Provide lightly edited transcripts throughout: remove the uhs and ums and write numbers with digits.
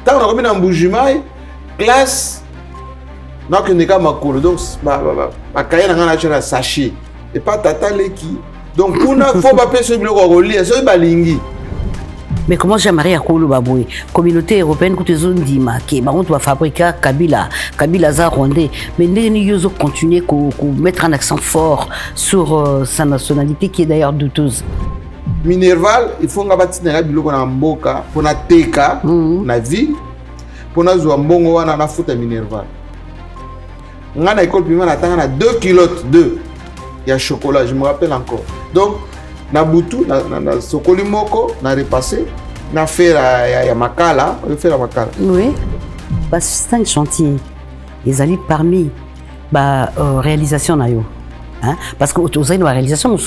tant on a commis dans Mbujimai classe donc on est comme makolo donc ba kaya na ngana chana sachet et pas tata leki donc kuna faut pas penser biloko relire so balingi. Mais comment Jean-Marie Akolo Baboué, communauté européenne qui te dit marqué, par contre, on va fabriquer Kabila za rondé, mais nous avons continué à mettre un accent fort sur sa nationalité qui est d'ailleurs douteuse. Minerval, il faut que nous biloko na mboka pour na teka na ville pour na zo mbongo wana na futa Minerval. Ngana école primaire na 2 kilos de il y a chocolat, je me rappelle encore. Donc na butu na sokoli moko na repassé na faire ya makala on fait la makala. Oui. Bah c'est un chantier. Ils allaient parmi réalisation na yo. Hein? Parce que vous avez une réalisation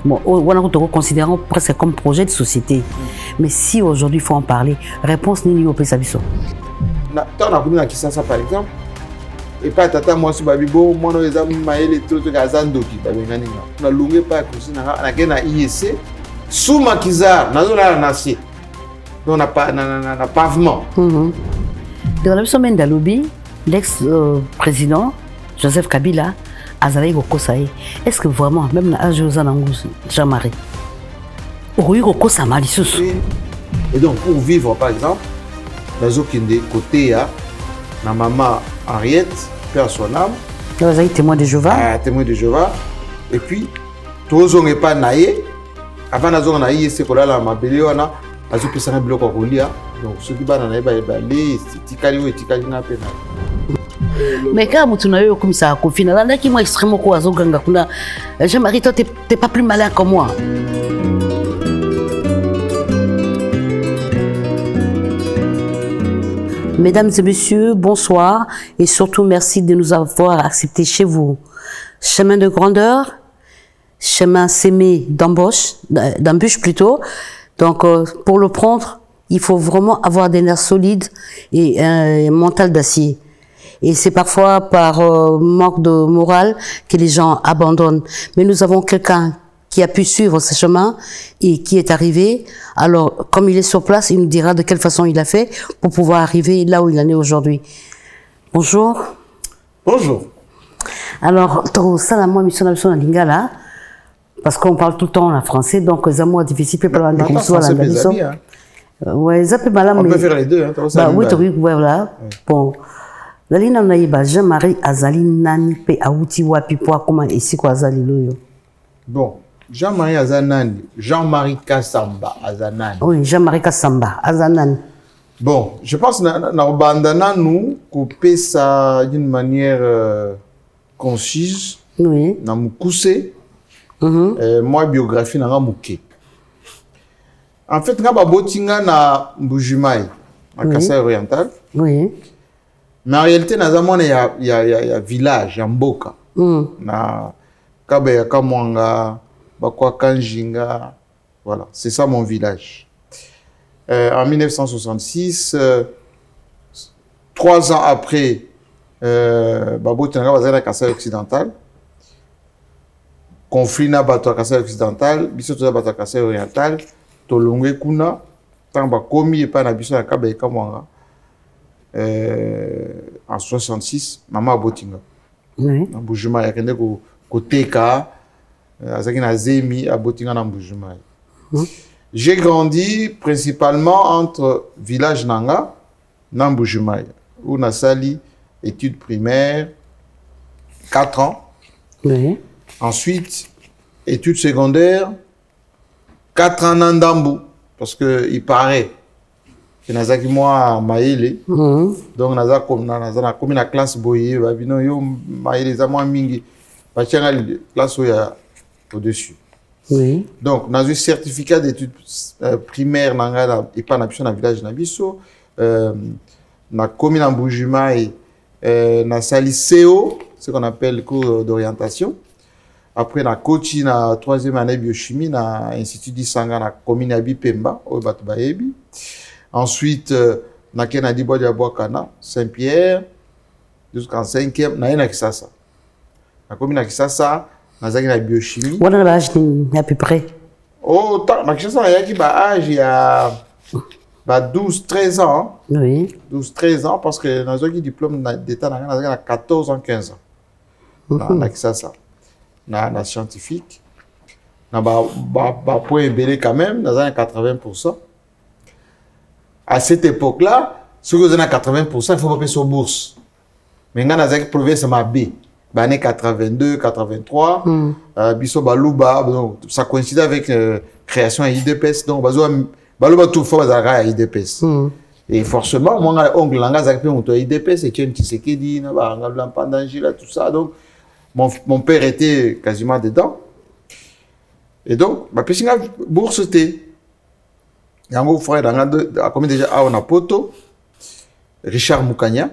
bon on a considérant presque comme projet de société. Mais si aujourd'hui il faut en parler, réponse ni au pesabiso. Na tant na komina Kisasa par exemple. Et pas tata moi sur babibo moi no examen maele tout gazando ki babengani na lunge pa kusina na kena IEC sous makiza nazo la nasi donc na pavement dans la semaine d'Alobi l'ex président Joseph Kabila azali kokosaye est-ce que vraiment même na José Nangouz Jean-Marie oui kokosa malisusu et donc pour vivre par exemple nazo kinde côté ya na maman Henriette, père son âme. Vous avez témoin de Jéhovah. Témoin de Jéhovah. Et puis, tous on n'est pas naïe. Avant d'avoir naïe, c'est qu'on a la mabélé, on a azo pesana bloc au colia. Donc, ceux qui sont naïe, les tikali et tikali na pena. Mais quand vous avez comme ça, au final, là qui moi extrêmement quoi, azo ganga kuna. Jean-Marie, toi, t'es pas plus malin que moi. Mesdames et messieurs, bonsoir et surtout merci de nous avoir acceptés chez vous. Chemin de grandeur, chemin sémé d'embûches plutôt. Donc pour le prendre, il faut vraiment avoir des nerfs solides et un mental d'acier. Et c'est parfois par manque de morale que les gens abandonnent. Mais nous avons quelqu'un qui a pu suivre ce chemin et qui est arrivé. Alors, comme il est sur place, il nous dira de quelle façon il a fait pour pouvoir arriver là où il en est aujourd'hui. Bonjour. Bonjour. Alors, ça, la moi, mission na lingala, parce qu'on parle tout le temps en français, donc ça moi difficile pour la ouais, ça peut mal. On peut faire les deux. Hein, bah oui, voilà. Bon. La ligne na iba Jean-Marie Azali nani pe auti wapi po comment ici quoi Azali loyo. Bon. Jean-Marie Azanani, Jean-Marie Kassamba Azanani. Oui, Jean-Marie Kassamba Azanani. Bon, je pense que nous couper ça d'une manière concise. Oui. Dans mon coussé, moi biographie n'a mouké. En fait, nous avons botinga na Mbujimai, à Kassai oriental. Oui. Mais en réalité, nous avons il y a village, en Mboka. Na Kabeya Kamwanga. Bakwa Kanjinga, voilà, c'est ça mon village. En 1966, 3 ans après, Babo Tinanga va à Kassai occidental. Conflit na bato à Kassai occidental, biso toza bato à Kassai oriental, tolongwe kuna, tant ba komi et pas na biso na Kabeya Kamwanga. En 66, maman Botinga. Oui. En Mbujimai, il y a quelqu'un côté ka. J'ai grandi principalement entre village Nanga et Mbujimai, où na sali études primaires 4 ans. Oui. Ensuite, études secondaires 4 ans Ndambu, parce que il paraît que nazaki moi maïle. Donc naza comme na classe boye babino yo maïle za moi mingi. Bachanga classe ya au-dessus. Oui. Donc, dans un certificat d'études primaires, et pas dans le village Nabiso, na commune en Mbujimai, na sali CO, ce qu'on appelle le cours d'orientation. Après, na coach, na 3e année biochimie, na institut d'Isanga, na commune Abi Pemba, au Batubaebi. Ensuite, na Kenadi Boadiabouakana, Saint-Pierre, jusqu'en 5e, na Kisasa. Na commune Kisasa, nazaki na biochimie. On a l'âge à peu près. Oh, na Kisasa, il y a âge, il y a Bah 12-13 ans. Hein. Oui. 12-13 ans parce que dans un diplôme d'état, on a 14 ans, 15 ans. On a que ça. On a scientifique. On a point belé quand même, dans 80%. À cette époque-là, si vous avez 80%, il faut pas payer sur bourse. Mais dans la province, c'est ma B. Année 82, 83, Bisso Balouba, ça coïncide avec création à IDPS. Donc, Balouba tout fort à IDPS. Et forcément, moi, oncle Langa, j'ai fait IDPS, et Tien Tshisekedi, tout ça. Donc, mon père était quasiment dedans. Et donc, ma petite bourse était. Il y a un gros frère, comme déjà, on a Poto, Richard Moukania.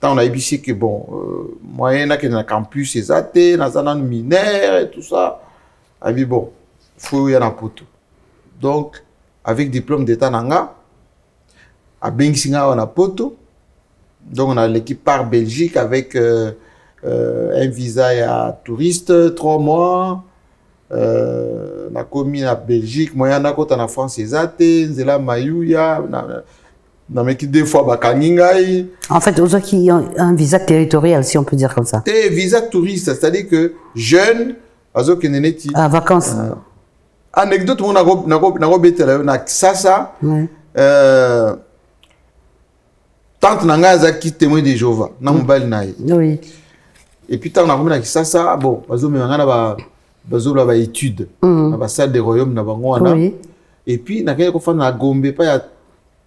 Tant on a ébissé que bon, moyen là que dans le campus, c'est athées, dans un mineur et tout ça. A dit bon, faut y aller en Poto. Donc, avec diplôme d'état nanga, à Bengsinga on a Poto. Donc on a l'équipe par Belgique avec un visa à touriste, 3 mois. On a commis à Belgique, moyen là quand on a France, c'est athées, Nzela Mayouya. Deux fois, en fait, aux gens qui ont un visa territorial, si on peut dire comme ça. Et visa touriste, c'est-à-dire que jeunes, à vacances. Anecdote, on a ça. Tant nanga qui témoin de Jéhovah, na mobile naï. Oui. Et puis tant on a ça, bon, bazo la étude, na ba salle des royaumes na bango wana. Et puis na quelque fois na Gombe pas ya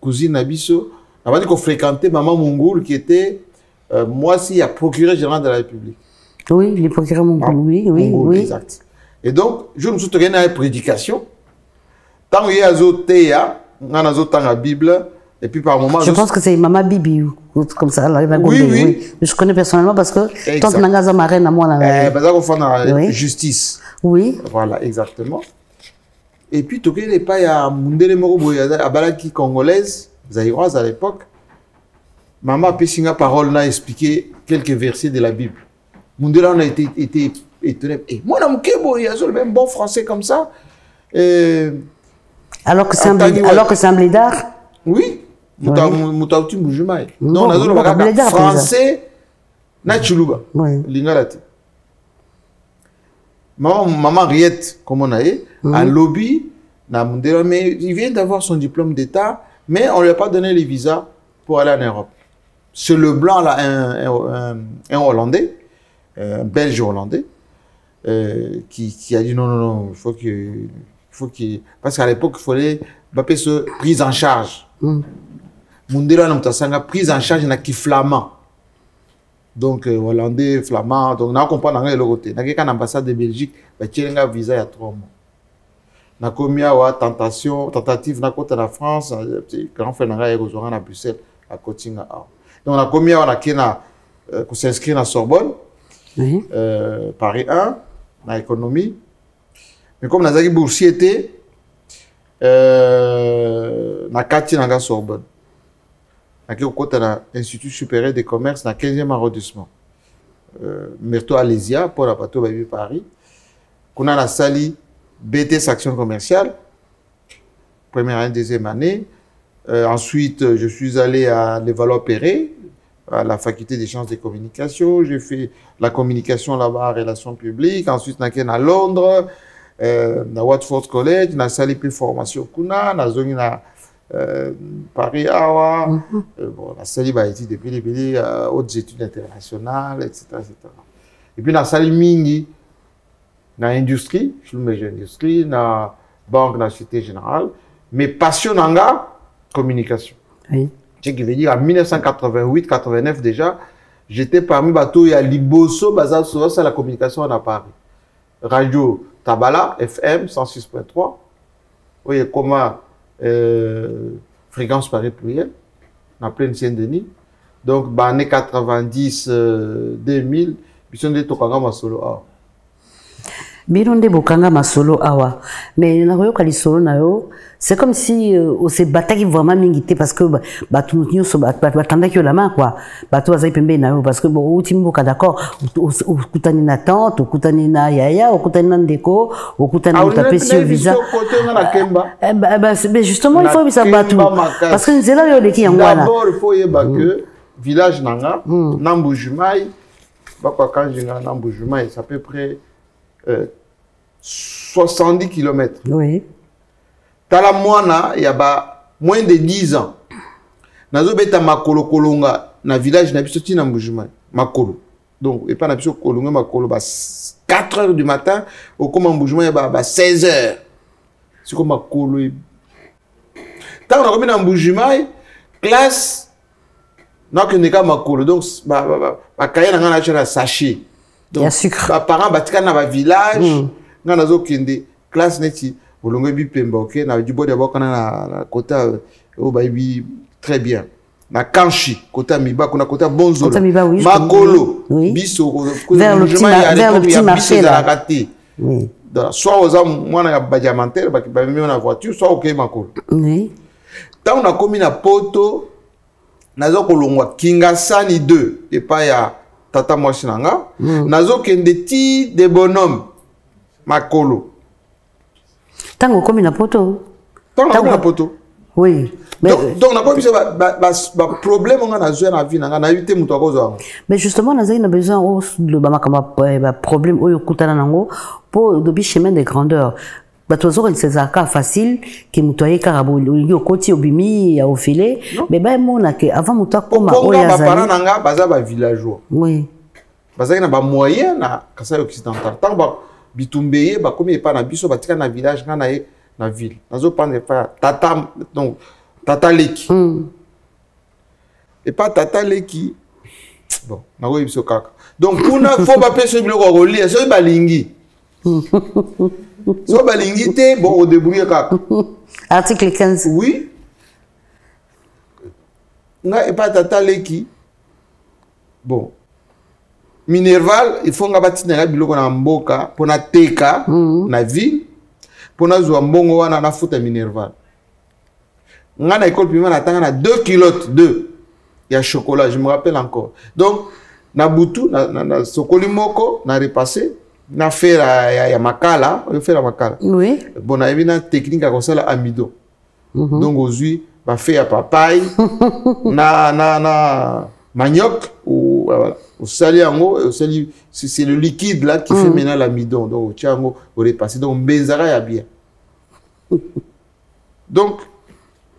cousine Abisso, on a dit qu'on fréquentait Maman Mongoul qui était, moi aussi, a procureur général de la République. Oui, le procureur Mongoul, oui. Exact. Et donc, je me suis trouvé dans la prédication. Tant qu'il y a on a la Bible, et puis par moment. Je pense que c'est Maman Bibi, comme ça, la oui. Je connais personnellement parce que tant que Nangaza Marraine à moi, parce qu'on fait la justice. Oui. Voilà, exactement. Et puis, tout le monde, il y a Mundele Morobo, il y a Balaki congolaise, zaïroise à l'époque. Maman Pessinga Parole a expliqué quelques versets de la Bible. Mundele, on a été étonné. Et moi, il y a le même bon français comme ça. Alors que c'est un blédard. Oui. Moutauti Moujumaï. Non, on a le français, Nachuluba. Lingalati. Maman Riette, comme on a eu, un lobby, mais il vient d'avoir son diplôme d'État, mais on ne lui a pas donné les visas pour aller en Europe. C'est le blanc, là, un Hollandais, un Belge hollandais, qui a dit non, il faut qu'il. Parce qu'à l'époque, il fallait se prise en charge. Mundela n'a prise en charge, il n'a qui flamand. Donc, hollandais, flamand, donc, on comprend dans le côté. Dans l'ambassade de Belgique, il y a un visa il y a 3 mois. On a commis une tentative dans la France, grand frère à Bruxelles, à Cotinga. Donc, on a commis pour s'inscrire à la Sorbonne, Paris 1, dans l'économie. Mais comme on a boursier, on a 4 ans à la Sorbonne. On a l'Institut supérieur des commerces dans le 15e arrondissement. Merto Alésia, pour la bateau de Paris. On a la Sali BTS Action commerciale, première année, deuxième année. Ensuite, je suis allé à Levallois-Perret, à la faculté des sciences des communications. J'ai fait la communication là-bas, relations publiques. Ensuite, on a à Londres, à Watford College, on a Sali P formation Kuna, on a Paris Awa, bon, la Sali a été depuis les hautes études internationales, etc., Et puis, la Sali Mingi, dans l'industrie, je suis industrie, dans la banque, dans la Société Générale, mais passion dans la communication. Oui. Ce qui veut dire, en 1988-89 déjà, j'étais parmi les bateaux, il y a Liboso, basé sur la communication à Paris. Radio Tabala, FM 106.3, oui, comment fréquence Paris pluriel, on a plein Saint-Denis. Donc, dans les années 90, 2000, ils sont des Tokanga Masolo. Bironde bokanga masolo awa. Mais na koyoka lisolo na yo, c'est comme si on s'est battu vraiment mingité parce que batu nous so batandaki la main quoi. Batu azai pembe na yo parce que bon utimboka d'accord, okutani na tante, okutani na yaya, okutani na ndeko, okutani na tapesi au visa. Mais justement il faut ça batu parce que nzela yo leki yangwana. D'abord il faut yeba que village nanga Nambujumai bakwa kanjinga Nambujumai c'est à peu près 70 km. Oui. Tala mwana il y a moins de 10 ans. Nazo beta makolo kolonga na village na biso ti Nambujumai makolo. Donc et pas na biso kolonga makolo ba 4 heures du matin au comme Nambujumai ba 16 heures. C'est comme makolo. Tant on a na Nambujumai classe non que neka makolo donc ba kaya na ngana cha sachet. Donc ba parents batika na ba village ngana zo kende classe neti bolongo bi pemba OK na du bois d'abord kana na côté au baby très bien na Kanchi côté miba kuna côté bonzo makolo biso vers le petit marché là. Oui. Soit aux hommes moi na ba diamantaire ba même na voiture soit OK makolo. Oui. Tant on a commis na poto nazo kolongwa Kingasani 2 et pas ya tata mwasi nanga nazo kende ti de bonhomme makolo tango komi na poto oui mais donc na pas ba problème on a joué na vie nanga na éviter muto akozo mais justement nazo na besoin de ba problème oyo kutana nango pour de chemin de grandeur batozo ko c'est cas facile que mutoye karabo lingi okoti obimi ya ofile mais ba mona que avant muto akoma oya za ba parents nanga baza ba villageois oui baza na ba moyen na Kasai occidental tant ba bitumbeye ba komi pa na biso batika na village ngana e na ville nazo prendre pa tata donc tata leki et pas tata leki bon na go biso kaka donc kuna faut pas pesa biloko ko lia so balingi so balingi te bon au débrouiller kaka article 15 oui nga et pas tata leki bon Minerval, il faut nga biloko na mboka pona teka na ville pona zwa mbongo wana na futa Minerval. Nga na école primaire na tanga na 2 kilotes de ya chocolat, je me rappelle encore. Donc na butu na sokoli moko na repassé na faire ya makala, on fait la makala. Oui. Bon na ebina technique comme ça la amido. Donc aujourd'hui ba fait ya papaye na manioc ou voilà. Au sali c'est le liquide là qui fait maintenant l'amidon. Donc au tchango au repassé donc benzara ya bien. Donc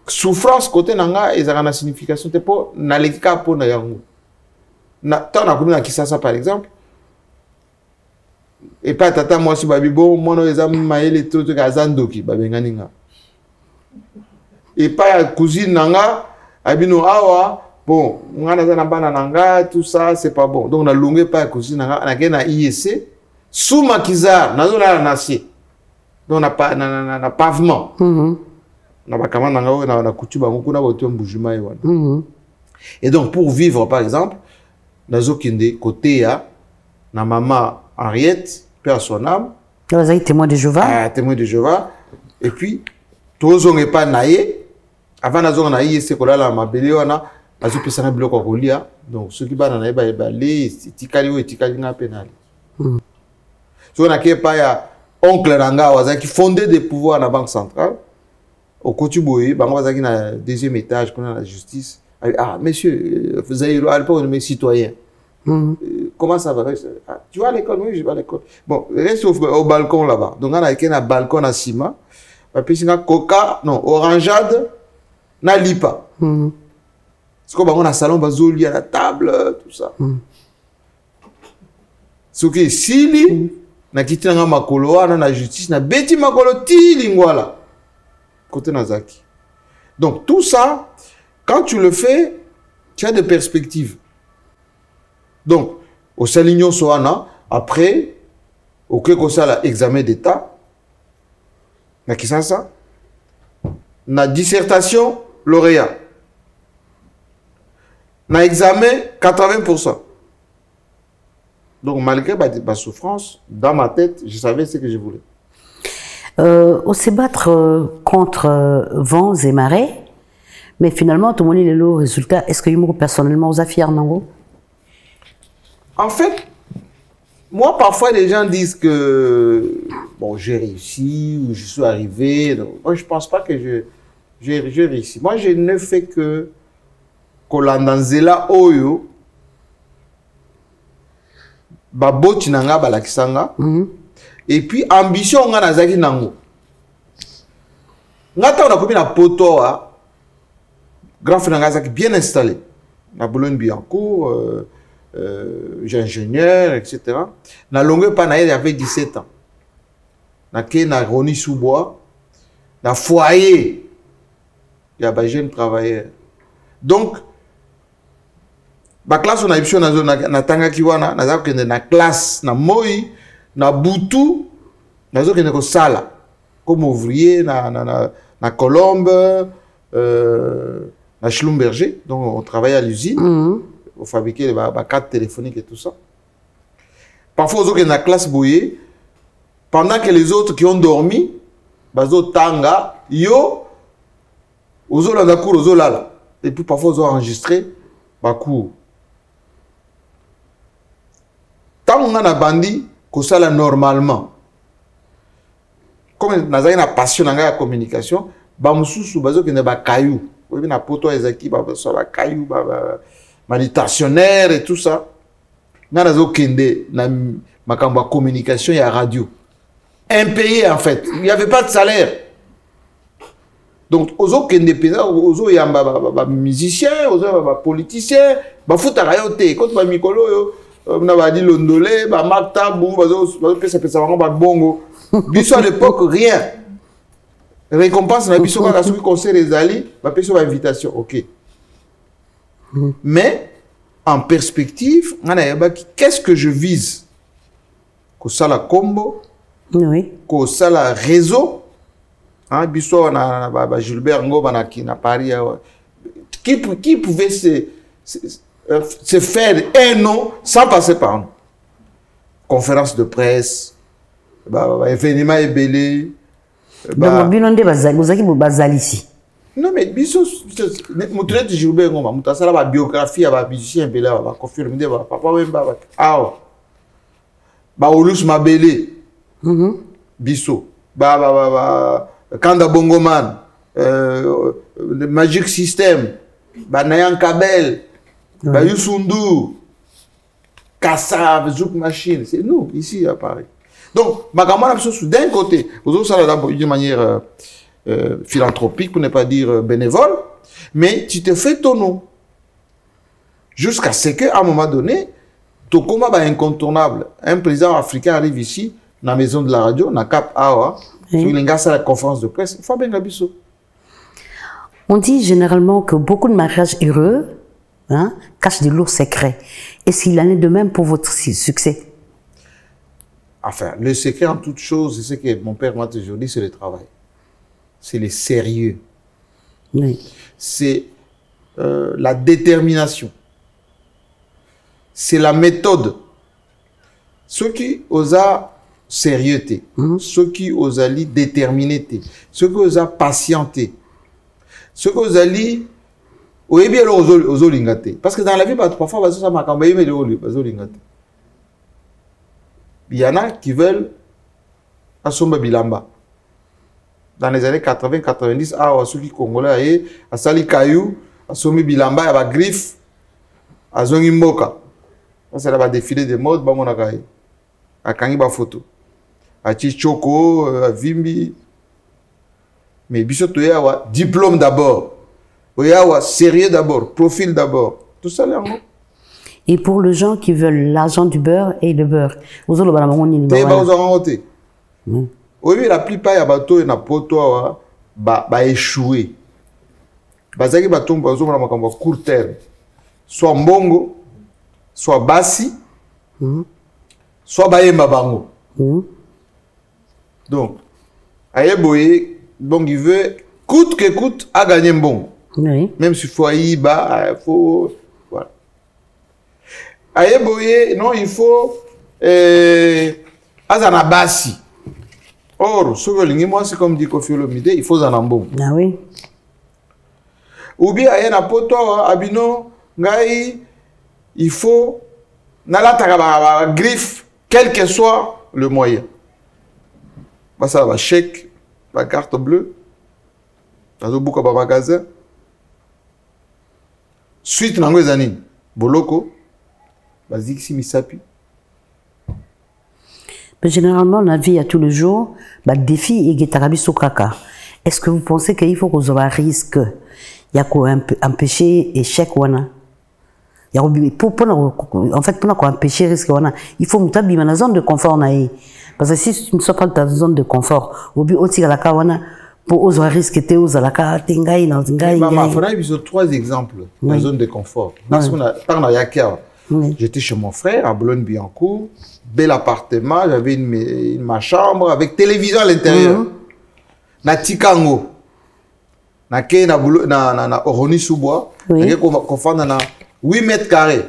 souffrance côté nanga ezaka na signification te po na lekika po na yango. Na tant na komina Kisasa par exemple. Et pas tata moi si babi bon mono ezam maele to kazandoki babenganinga. Et pas ya cousine nanga abino awa bon, on a un bana nanga, tout ça, c'est pas bon. Donc, on a longué pas cousin nanga, on a un IEC. Sous maquisard, on a un acier. Donc, on a pas, na pavement. On a pas comment nanga, on a coutume, on a voté un bougement. Et donc, pour vivre, par exemple, on a kende côté ya, na maman Henriette, père son âme. On a témoin de Jéhovah. Ah, témoin de Jéhovah. Et puis, tous on est pas naïe. Avant, on a IEC, on a la mabélé, on a azo pesana biloko kolia donc ceux qui bana na ba les tikali o tikali na penal so na ke pa ya oncle nanga waza qui fondé des pouvoirs na banque centrale au Kotuboye bango waza qui na deuxième étage qu'on a la justice ah monsieur vous avez le pas de mes citoyens comment ça va tu vas à l'école oui je vais à l'école bon reste au balcon là-bas donc on a un balcon à ciment pa pisina coca non orangeade na lipa c'est comme on a un salon bazoli à la table, tout ça. Ce qui est si na quitté na makolo na justice na beti makolo ti lingwala côté Nazaki. Donc tout ça, quand tu le fais, tu as des perspectives. Donc au Salignon Soana, après, au Kekosala examen d'état, na Kisasa, na dissertation lauréat. Na examen 80%. Donc, malgré ma souffrance, dans ma tête, je savais ce que je voulais. On s'est battre contre vents et marées, mais finalement, tout le monde est le résultat. Est-ce que vous, personnellement, vous affirmez, non? En fait, moi, parfois, les gens disent que bon, j'ai réussi ou je suis arrivé. Donc, moi, je ne pense pas que j'ai réussi. Moi, je ne fais que Kolandanzela Oyo, Baboti Nanga Balakisanga. Et puis, ambition, on a Nazaki Nango. Ngata, on a commis la poto, grand frère Nangazaki bien installé. Na Boulogne-Billancourt, j'ai ingénieur, etc. Na longueur panaïe, j'avais 17 ans. Na Roni Sous-Bois, na foyer, il y a des jeunes travailleurs. Donc, la classe, on a eu na Tangakiwana, na classe, na Moi, na Boutou, na Sala, comme ouvrier, na Colombe, na Schlumberger, donc on travaillait à l'usine, on fabriquait les cartes téléphoniques et tout ça. Parfois, on a la classe bouillée, pendant que les autres qui ont dormi, bazo tanga, yo, ozo la cour, ozo la. Et puis parfois, ils ont enregistré ma cour. Tant on a bandi, que ça là normalement. Comme on a une passion dans la communication, bamususu bazo qui ne ba caillou. Oui, na poto ezaki ba caillou, manutentionnaire et tout ça. Na nazo kende na makamba communication et radio. Impayé en fait. Il n'y avait pas de salaire. Donc, ozo kende pesa, ozo yamba musicien, ozo politicien, ba futa rayote. Quand ba mikolo yo on a dit Londolé, Maktabou, bongo. Biso à l'époque, rien. Récompense, on a biso quand on conseil les alliés, on a invitation, ok. Mais, en perspective, qu'est-ce que je vise? Qu'au sala combo, qu'au sala réseau, biso on a Gilbert Ngo, on a Paris, qui pouvait se faire un nom sans passer par nous. Conférence de presse, événement ébélé. Donc, non, mais biso, Moutoulette Gilbert Ngoma, Moutasala, la biographie, la musicien ébélé, la confirme, papa, Wemba, Olus Mabélé, biso, Kanda Bongoman, Magic System, Nayan Kabel, Yusundu, Kassav, Zouk Machine, c'est nous, ici à Paris. Donc, d'un côté, vous avez ça d'une manière philanthropique, pour ne pas dire bénévole, mais tu te fais ton nom. Jusqu'à ce qu'à un moment donné, ton combat est incontournable. Un président africain arrive ici, dans la maison de la radio, dans Cap Awa, sur la conférence de presse, il faut bien Gabisso. On dit généralement que beaucoup de mariages heureux cache de lourds secrets. Est-ce qu'il en est de même pour votre succès? Enfin, le secret en toute chose, c'est ce que mon père m'a toujours dit, c'est le travail. C'est le sérieux. Oui. C'est la détermination. C'est la méthode. Ceux qui osent sérieuxté, ceux qui osent déterminété, ceux qui osent patienté, ceux qui osent oui, bien aux lingate. Parce que dans la vie, parfois, il y en a qui veulent assommer Bilamba. Dans les années 80-90, ceux qui congolais, à Sali Kayou, assommer Bilamba, il y a des griffes, à Zongi Mboka. C'est là défilé de mode, à Kangiba photo, à Chichoko, à Vimbi. Mais Bissoto, il y a diplôme d'abord. Il y a sérieux d'abord, profil d'abord. Tout ça, là. Et pour les gens qui veulent l'argent du beurre et le beurre, vous avez oui, la plupart des bateaux et poto échoué. Bazaki bateau court terme. Soit mbongo, soit basi, soit bayemba bango. Donc, ayeboye, donc il veut coûte que coûte à gagner bon. Oui. Même s'il faut y il faut voilà. Ayeboye, non, il faut azana basi. Or, ce que moi, c'est comme dit Koffi Olomide, il faut en bon. Ah oui. Ou bien, il y a un poteau, abino, ngai, il faut, nala griffe, quel que soit le moyen. Bah, ça va, chèque, la carte bleue, dans le bouc à magasin. Suite, nango ezani, boloko, basique si misapi. Généralement, dans la vie à tous les jours, bah, défi et guetarabi sokaka. Est-ce que vous pensez qu'il faut qu'on ait un risque? Il y a quoi empêcher échec wana? Il y a en fait pour empêcher risque wana, il faut monter dans la zone de confort naï. Parce que si tu ne sois pas dans ta zone de confort, au but aussi la wana pour oser risque te oser la ka tingai na tingai. Maman, il faudrait trois exemples de zone de confort. Parce qu'on a par Yakia. J'étais chez mon frère à Boulogne-Billancourt, bel appartement, j'avais ma chambre avec télévision à l'intérieur. Na Tikango, na Oroni Soubois, na 8 mètres carrés.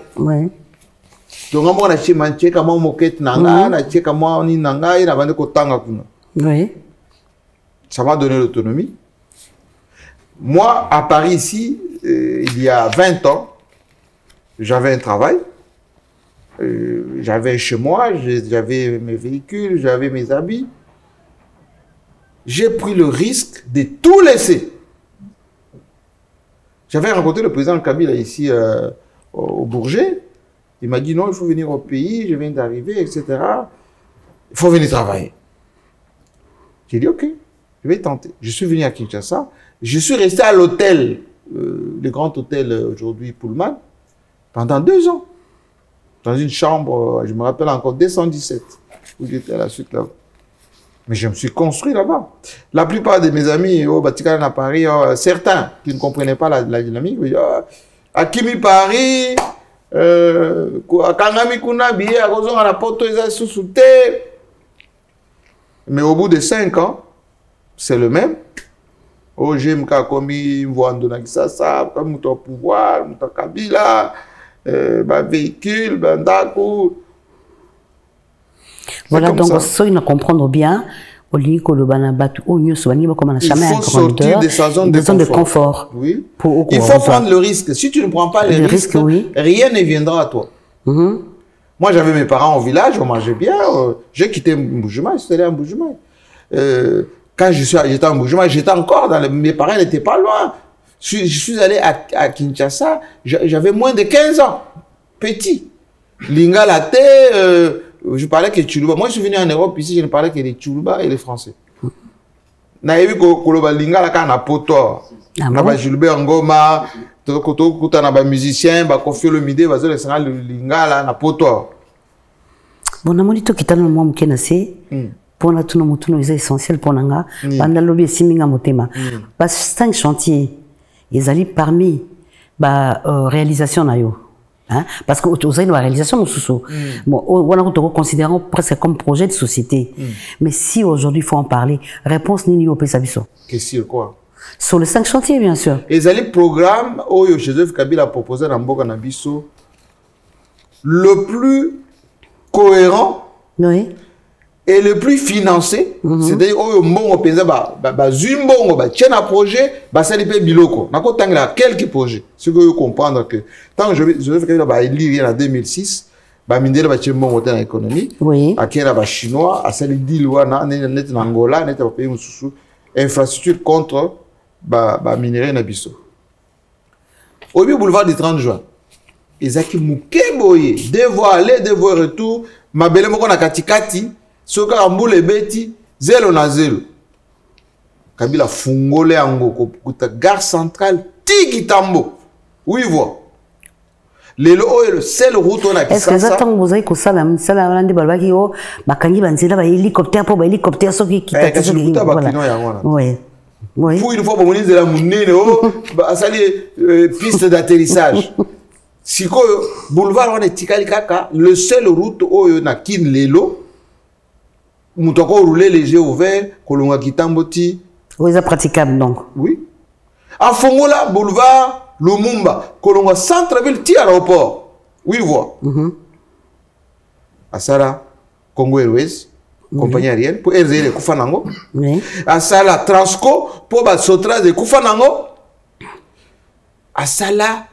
Donc on a chez Manché comment moquette nanga, na chez comment ni nanga, il a vendu kotanga kuna. Oui. Ça m'a donné l'autonomie. Moi, à Paris ici, il y a 20 ans. J'avais un travail, j'avais chez moi, j'avais mes véhicules, j'avais mes habits. J'ai pris le risque de tout laisser. J'avais rencontré le président Kabila ici au Bourget. Il m'a dit non, il faut venir au pays, je viens d'arriver, etc. Il faut venir travailler. J'ai dit ok, je vais tenter. Je suis venu à Kinshasa. Je suis resté à l'hôtel, le grand hôtel aujourd'hui Pullman, pendant 2 ans, dans une chambre, je me rappelle encore, 217, où j'étais à la suite là-bas. Mais je me suis construit là-bas. La plupart de mes amis au Vatican à Paris, certains qui ne comprenaient pas la dynamique, ils disaient, à Kimi Paris, à Kangami Kunabi, à Gozon, à la Porto, ils sont sous-soutés. Mais au bout de 5 ans, c'est le même. Oh, j'aime Kakomi, Mouandona Kisasa, comme ton pouvoir, mon Kabila. Véhicule, Dakou. Voilà, donc, ça, il comprendre bien. Il faut sortir de sa zone de confort. Oui. Il faut prendre le risque. Si tu ne prends pas le risque, oui, rien ne viendra à toi. Moi, j'avais mes parents au village, on mangeait bien. J'ai quitté Mboujima, je suis allé à Mboujima. Quand j'étais en Mboujima, j'étais encore dans mes parents n'étaient pas loin. Je suis allé à Kinshasa, j'avais moins de 15 ans, petit. Lingala je parlais que Tchoulouba. Moi, je suis venu en Europe ici, je ne parlais que les Tchoulouba et les Français. Naïvi Koloba Lingala quand on a poto. On a Gilbert Ngoma, on a musicien, Koffi Olomide, on a Lingala, on a poto. Bon, on a dit que tu as un moment qui est pour la tournée, c'est essentiel pour nous. Pendant le lobby, c'est motema. Parce que 5 chantiers. Ils allaient parmi la réalisation nayo, hein? Parce que vous avez une réalisation nous sous on considérons presque comme projet de société. Mais si aujourd'hui il faut en parler, réponse ni au Pesabiso. Qu'est-ce sur quoi? Sur les 5 chantiers bien sûr. Ils allaient programme où Joseph Kabila a proposé dans Mboka Nabiso le plus cohérent. Oui. Et le plus financé, c'est-à-dire que mbongo penza ba zumbongo ba tiena projet ba salipe biloko. Nako tangela quelques projets. Ce que vous comprendre que tant que je vais faire ba lire en 2006, ba mindela ba mbongo dans l'économie. Oui. Akera ba chinois, a sali deal wana net na Angola, net ba pays mususu infrastructure contre ba minerai na biso. Au boulevard du 30 juin. Ezaki mukeboye, devoir aller, devoir retour, mabele moko na katikati. Soka ambule beti 0 na 0. Kabila fungole ango kuta gare centrale tiki tambo. Oui voix. Lelo le seul route on a qui ça. Est-ce que ça tant vous avez que ça la ndi balbaki o bakangi banzela ba hélicoptère pour ba hélicoptère soki qui ta soki voilà. Oui. Oui. Pour une fois pour moniser la munene o asali piste d'atterrissage. Siko boulevard on est tikali kaka le seul route o na kin lelo. Moutoko rouler les yeux ouverts, Kolonga Kitamboti. Oui, c'est praticable donc. Oui. À Fongola, boulevard Lumumba, Kolonga centre-ville, ti aéroport. Oui, voix. Asala Congo Airways, compagnie aérienne, pour RZL Koufanango. Oui. Asala Transco, pour Sotras de Koufanango. Asala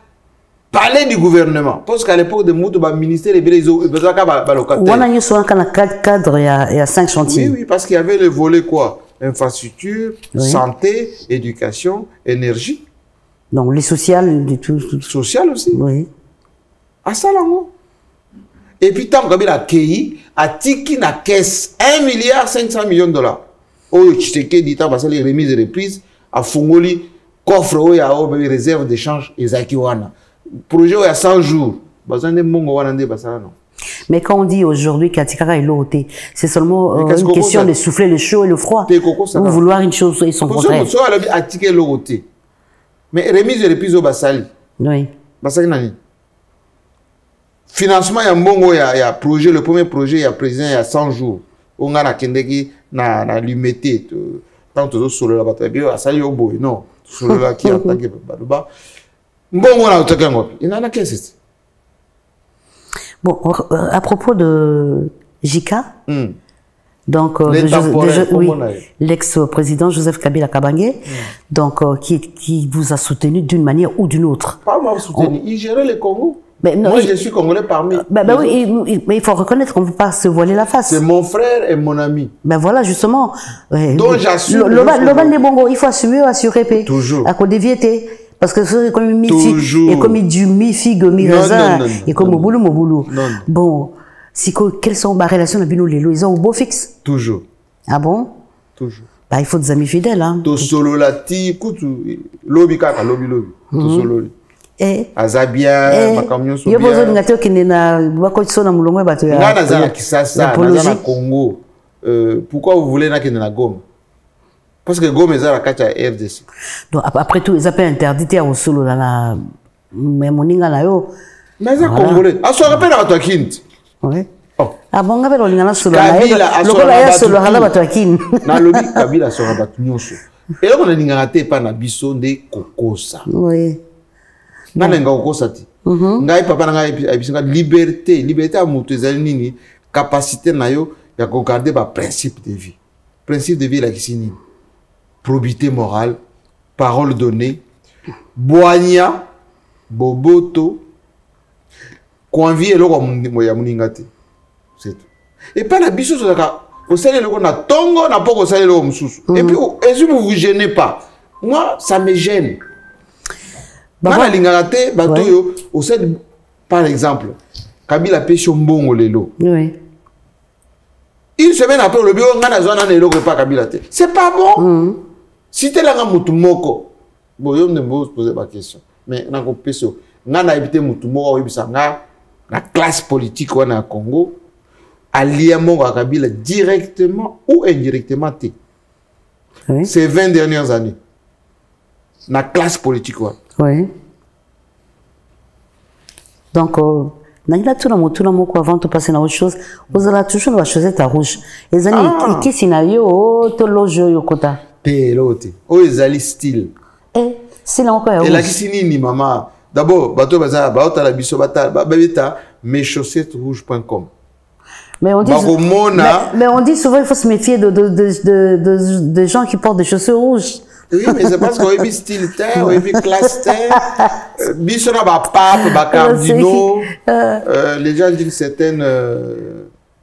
palais du gouvernement. Parce qu'à l'époque de Moutou, le ministère des besoin de locataire. On a eu sur un cadre, il y a 5 chantiers. Oui, oui, parce qu'il y avait le volet quoi? Infrastructure, oui. Santé, éducation, énergie. Donc les sociales, du tout. Social aussi. Oui. Asalango. Et puis, tant que la KI a tiki na caisse 1 milliard 500 millions de dollars. Oh, Chiteke dit, parce que les remises et reprises, à Fongoli, coffre, oh, il y a des réserves d'échange, et Zakiwana. Projet, il y a 100 jours. Mais quand on dit aujourd'hui qu'Atikara est loté, c'est seulement une question de souffler le chaud et le froid. Ou vouloir une chose et son contraire. Mais remise et reprise au Bassali. Oui. Bassali Nani. Financement, il y a un bon projet, le premier projet, il y a président, il y a 100 jours. On a Kendeki, na l'humidité. Tant que solo la bataille, il y a Sali Obo, non. Solo la qui a attaqué Baduba. Bon, on a attaqué un autre. Il y en a qu'est-ce. Bon, à propos de Jika, donc l'ex-président Joseph Kabila Kabange, donc qui vous a soutenu d'une manière ou d'une autre. Pas moi soutenu, il gérait le Congo. Mais non, moi, je suis congolais parmi. Oui, mais il faut reconnaître qu'on ne peut pas se voiler la face. C'est mon frère et mon ami. Ben voilà, justement. Donc j'assume. L'Oban des Bongo, il faut assurer. Toujours. À cause des vieilles. Parce que c'est comme mi-figue, et comme du mi-figue, mi-raisin, et comme au boulot. Bon, quelles sont les relations avec nous, ils ont un beau fixe? Toujours. Ah bon? Toujours. Bah, il faut des amis fidèles, hein. To solo la ti, kutu, lobi kaka, lobi. To solo. Azabia, makamyo sobia. Yo bozo n'gato kende na bako tsona mulongwe bato ya. Nga nazana Kisasa, nazana Congo. Pourquoi vous voulez na kende na Goma? Parce que Goma est la kacha RDC. Donc après tout, ils appellent interdit à solo dans la moninga na yo. Mais ça congolais. Ah, ça rappelle à toi Kint. Oui. Ah bon, ngabelo lingana solo. Kabila lokola ya solo hala bato ya kin. Na lobi Kabila solo bato nyonso. Et là on a lingana te pa na biso de kokosa. Oui. Nalenga kokosa ti. Ngai papa na ngai biso liberté à mutu ezali nini capacité na yo ya ko garder ba principe de vie. Principe de vie la kisini. Probité morale, parole donnée, boania, boboto, convie et l'eau ya muningate. C'est tout. Et pas la biso sur la au salaire le na tongo na pas au salaire le mususu. Et puis est-ce que vous gênez pas? Moi ça me gêne. Bah lingate bato au salaire par exemple Kabila pêche mbongo lelo. Oui. Une semaine après le bureau ngana zona na eloko pas Kabila te. C'est pas bon. Si tu es là, tu moko. Bon, je me poser ma question. Mais na ko peso, ngana habité mutu moko webisanga la classe politique au Congo allié à Kabila directement ou indirectement. Oui. Ces 20 dernières années. La classe politique. Oui. Donc, avant de passer à autre chose, vous allez toujours la chaussette à rouge. Les années, qui scénario, tout le jeu, yokota. T'es l'autre. Oh, ils allaient style. C'est là encore. Et la qui maman. D'abord, bateau bazar, bateau la biso batal, babeta, meschaussettesrouges.com. Mais on dit souvent il faut se méfier de gens qui portent des chaussures rouges. Oui, mais c'est parce qu'on a vu style terre, on a vu classe terre, bisona ba pape, ba cardinaux, les gens d'une certaine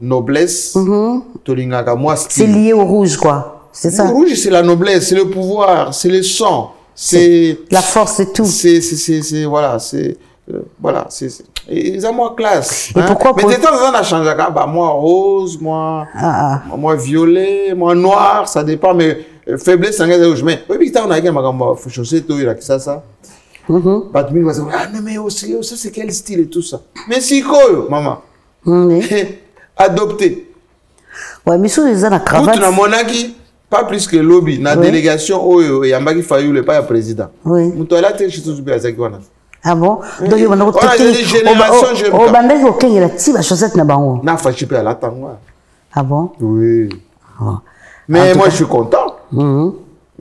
noblesse, tolingaka moi style. C'est lié au rouge quoi, c'est ça. Le rouge c'est la noblesse, c'est le pouvoir, c'est le sang, c'est la force, c'est tout. C'est voilà, c'est voilà, c'est ils ont moins classe. Et pourquoi mais de temps en temps on a changé, bah moi rose, moi violet, moi noir, ça dépend mais faiblesse c'est un rouge mais oui putain on a quelqu'un qui chaussé tout il a ça Batming va dire ah non mais aussi ça c'est quel style et tout ça mais si quoi maman adopté ouais mais sur les la cravate tout na monaki pas plus que lobby na délégation oyo yambaki fayu le pas président muto ala te chitu zubi azaki wana ah bon donc il va nous génération au bandage au king la ti la chaussette na bango na fachi pe ala tango ah bon oui mais moi je suis content. Il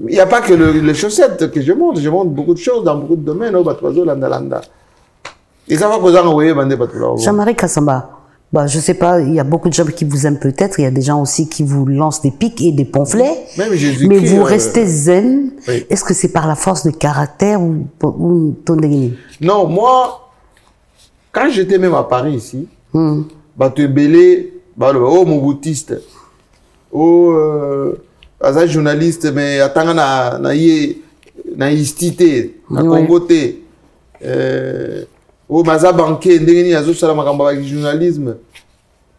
n'y a pas que les chaussettes que je montre beaucoup de choses dans beaucoup de domaines. Et ça va causer un oui, bandé pas tout là. Jean-Marie Kassamba, Bah, je sais pas, il y a beaucoup de gens qui vous aiment peut-être, il y a des gens aussi qui vous lancent des pics et des pamphlets. Mais vous restez zen. Oui. Est-ce que c'est par la force de caractère ou ton déni? Non, moi, quand j'étais même à Paris ici, bah tu es belé, bah oh mon boutiste, oh as journaliste, mais attends na istité, na congoté, oh maza banquier, ndengeni azo sala makamba avec journalisme,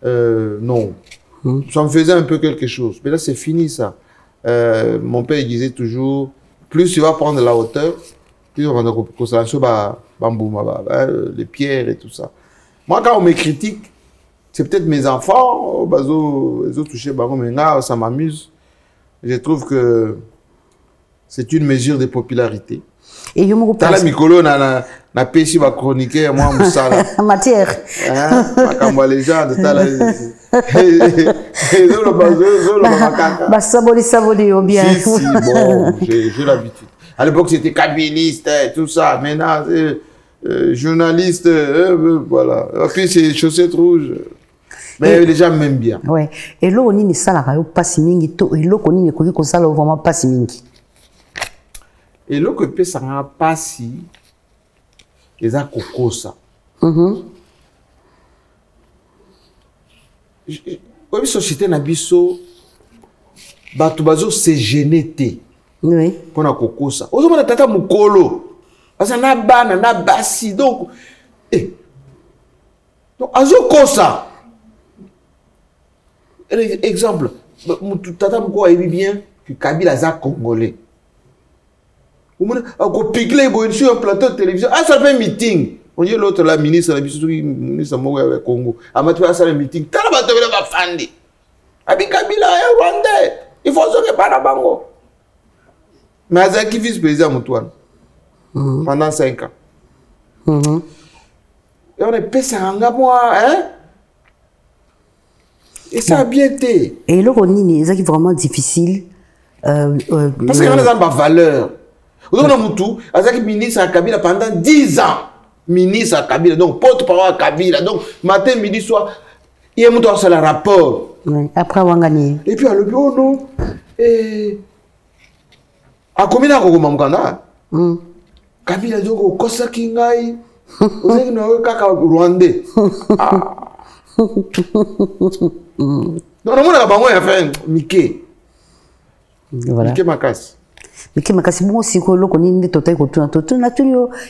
non, ça me faisait un peu quelque chose, mais là c'est fini ça. Mon père il disait toujours, plus tu vas prendre la hauteur, plus on va constellation les pierres et tout ça. Moi quand on me critique, c'est peut-être mes enfants, ils ont touché mais là ça m'amuse. Je trouve que c'est une mesure de popularité. Et je me reprends. Tala Mikolo na pêché va chroniquer moi musala. Matière. Hein, ma légende tala. Bah saboli bien. Si bon, j'ai l'habitude. À l'époque c'était kabyliste tout ça, maintenant journaliste voilà. Et puis c'est chaussettes rouges. Mais les gens m'aiment bien. Ouais. Et là on est ça la rayo pas si mingi to et là on est ko ça vraiment pas si mingi. Et là que peut ça pas si les a coco ça. Oui, société na biso batu bazo se genete. Oui. Pour na coco ça. Ozo mona tata mukolo. Parce na bana na basi donc donc azo kosa. Exemple, tata mukolo a bien que Kabila za congolais. On piquer sur un plateau de télévision. Ah, ça fait un meeting. On dit l'autre, la ministre, la ministre du Congo. Ah, mais tu vas faire un meeting. Tu vas faire un fandi. Abi Kabila est rwandais. Il faut se réparer à Bango. Mais Azaki vice-président Moutouane. Pendant 5 ans. Et on est payé à moi, hein? Et ça a bien été. Et là, on est vraiment difficile. Parce qu'il y a des valeurs. On a Moutou, Azaki ministre à Kabila pendant 10 ans. Ministre à Kabila, donc porte-parole à Kabila. Donc matin, midi, soir, il y a Moutou sur le rapport. Oui, après, on a gagné. Et puis, à le bureau, non. Et. À combien de temps Mamkanda Kabila, donc, au Kosa Kingai, au Zéno Kaka Rwandais. Non, non, on a pas fait Mickey. Voilà. Mickey Makas. Mais qui m'a cassé bon si que l'on est total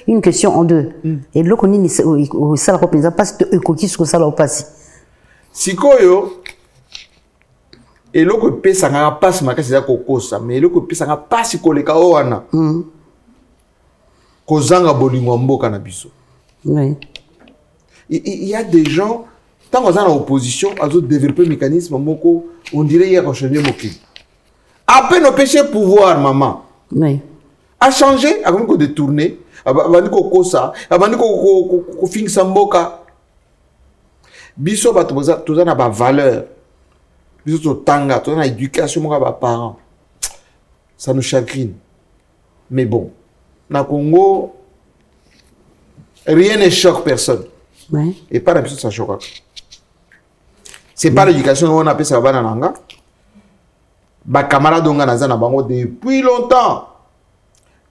une question en deux et l'on est au ça la représente pas de coquille sur ça la passe si koyo et l'on que pesa nga passe ma casse koko ça mais l'on que pesa nga passe ko le kawana kozanga bolingo mboka na biso. Oui, il y a des gens tant qu'on est en opposition à d'autres développer mécanisme moko on dirait il y a un changement moki à peine au péché pouvoir maman. Oui. A changé, a comme détourné, a bandi ko kosa, a bandi ko fin samboka. Biso ba toza na ba valeur. Biso to tanga, to na éducation mo ba parents. Ça nous chagrine. Mais bon, na Congo rien ne choque personne. Oui. Et pas la biso ça choque. C'est pas l'éducation on appelle ça bana nanga. Ba camarade on a na bango depuis longtemps.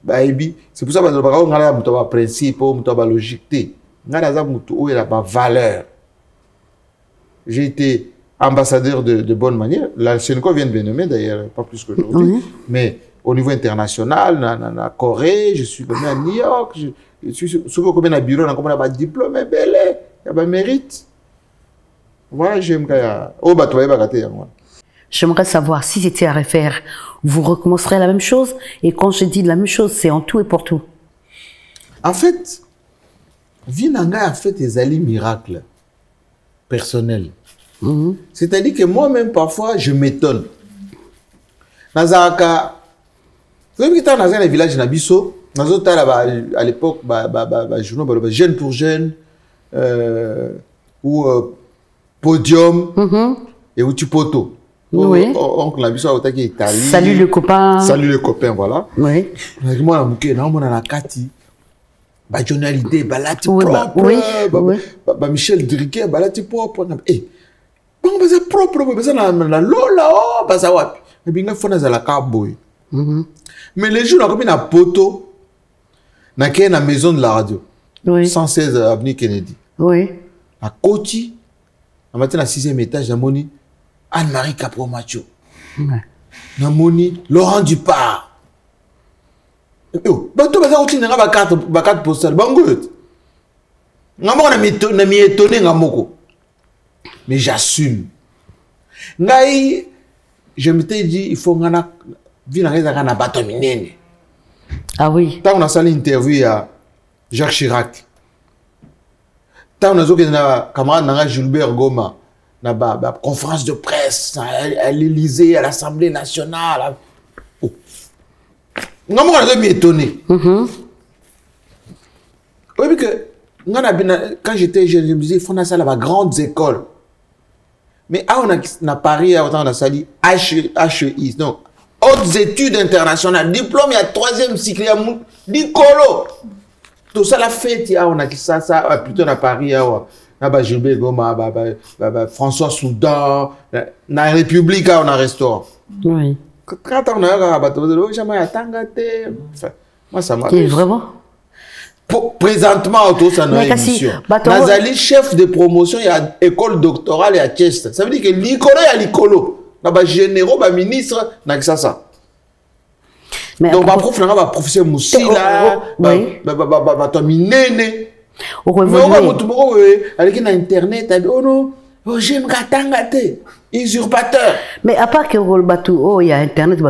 Ba ebi, c'est pour ça que on a muto ba principe, muto ba logique. Ngana za muto o ela ba valeur. J'ai été ambassadeur de bonne manière. La Sénégal vient de me nommer d'ailleurs, pas plus que aujourd'hui. Mais au niveau international, na Corée, je suis venu à New York, je suis souvent comme un bureau, on a un diplôme, il y a un mérite. Voilà, j'aime que oh bah toi J'aimerais savoir si c'était à refaire, vous recommencerez la même chose. Et quand je dis la même chose, c'est en tout et pour tout. En fait, Vinanga a fait des alliés miracles personnels. C'est-à-dire que moi-même, parfois, je m'étonne. Nazaraka, vous savez que dans un village de Nabiso, à l'époque, Jeunes pour Jeunes, ou Podium, et où tu poto. Oui. Oncle Nabiso a été Italie. Salut le copain. Salut le copain, voilà. Oui. Moi, on a Kati. Ba journalité, balati Oui, propre. Michel Drucker, balati propre. Eh, bon, c'est propre, c'est na lola, oh, ça wapi. Et bien, il faut na la carboy. Mais les jours, on a comme une poto, na qui est la maison de la radio. Oui. 116 avenue Kennedy. Oui. À Koti, on matin à 6e étage, Namoni, Anne-Marie Capro-Macho. Namoni, Laurent Dupart. Yo, bato baza kuti nga ba carte postale bango yote. Ngamo na mi étonné ngamoko. Mais j'assume. Ngai je m'étais dit il faut ngana vina reza kana bato minene. Ah oui. Tant on a sali interview à Jacques Chirac. Tant on a zoké na camarade nanga Gilbert Goma na ba conférence de presse à l'Élysée, à l'Assemblée nationale. Non, moi, je suis étonné. Oui, que quand j'étais jeune, je me disais, il faut ça là grandes écoles. Mais on a Paris, on a sali HEI, non, hautes études internationales, diplôme, il y a 3e cycle, il y a Nicolo. Tout ça, la fête, on a ça, plutôt à Paris, on a Gilbert Goma, François Soudan, dans la République, on a un restaurant. Oui. Quand on a un bateau, jamais attendé. Moi, ça m'a. Vraiment? Présentement, autour ça n'a émission. Nazali, chef de promotion, il y a école doctorale et à Chester. Ça veut dire que l'Icolo, il y a l'Icolo. Il y a généraux, il y a ministre, il y a ça. Donc, ma prof, il y a professeur Moussila, il y a Minene. Au revoir. Avec Internet, oh non, j'aime Katangate. Usurpateur. Mais à part que il y a Internet,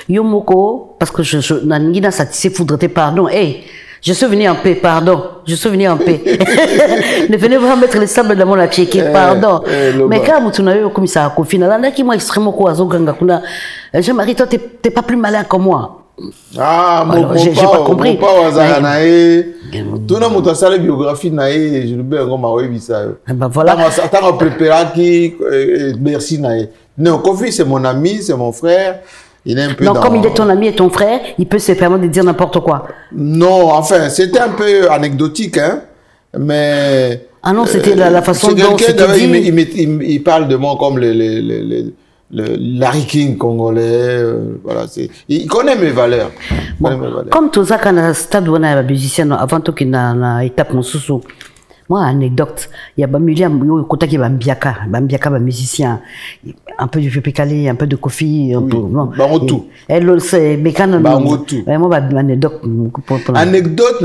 Yomoko, parce que je n'ai satisfait foudre pardon. Hey, je suis venu en paix, pardon. Je suis venu en paix. Ne venez pas mettre le sable dans mon acheté, pardon. Mais quand tu as eu comme ça, au final, là, qui m'a extrêmement quoi, Jean-Marie, toi, t'es pas plus malin que moi. Ah, mon j'ai pas compris. Tout le monde a sa biographie, je ne sais pas voilà. Tant on prépare qui, merci naïe. Non, Kofi, c'est mon ami, c'est mon frère. Il est un peu. Donc, comme il est ton ami et ton frère, il peut se permettre de dire n'importe quoi. Non, enfin, c'était un peu anecdotique, hein. Mais. Ah non, c'était la façon dont c'était dit. Il parle de moi comme le Larry King congolais, voilà, il connaît mes valeurs. Bon, comme tout ça, quand on a stade où on a un musicien, avant tout qu'il a une étape mon sous. Moi, anecdote, il y a un côté qui est Bambiaka, musicien, un peu du Pépécalé, un peu de Kofi, un peu. Tout. Elle le sait, mais quand on a. Moi, anecdote. Anecdote,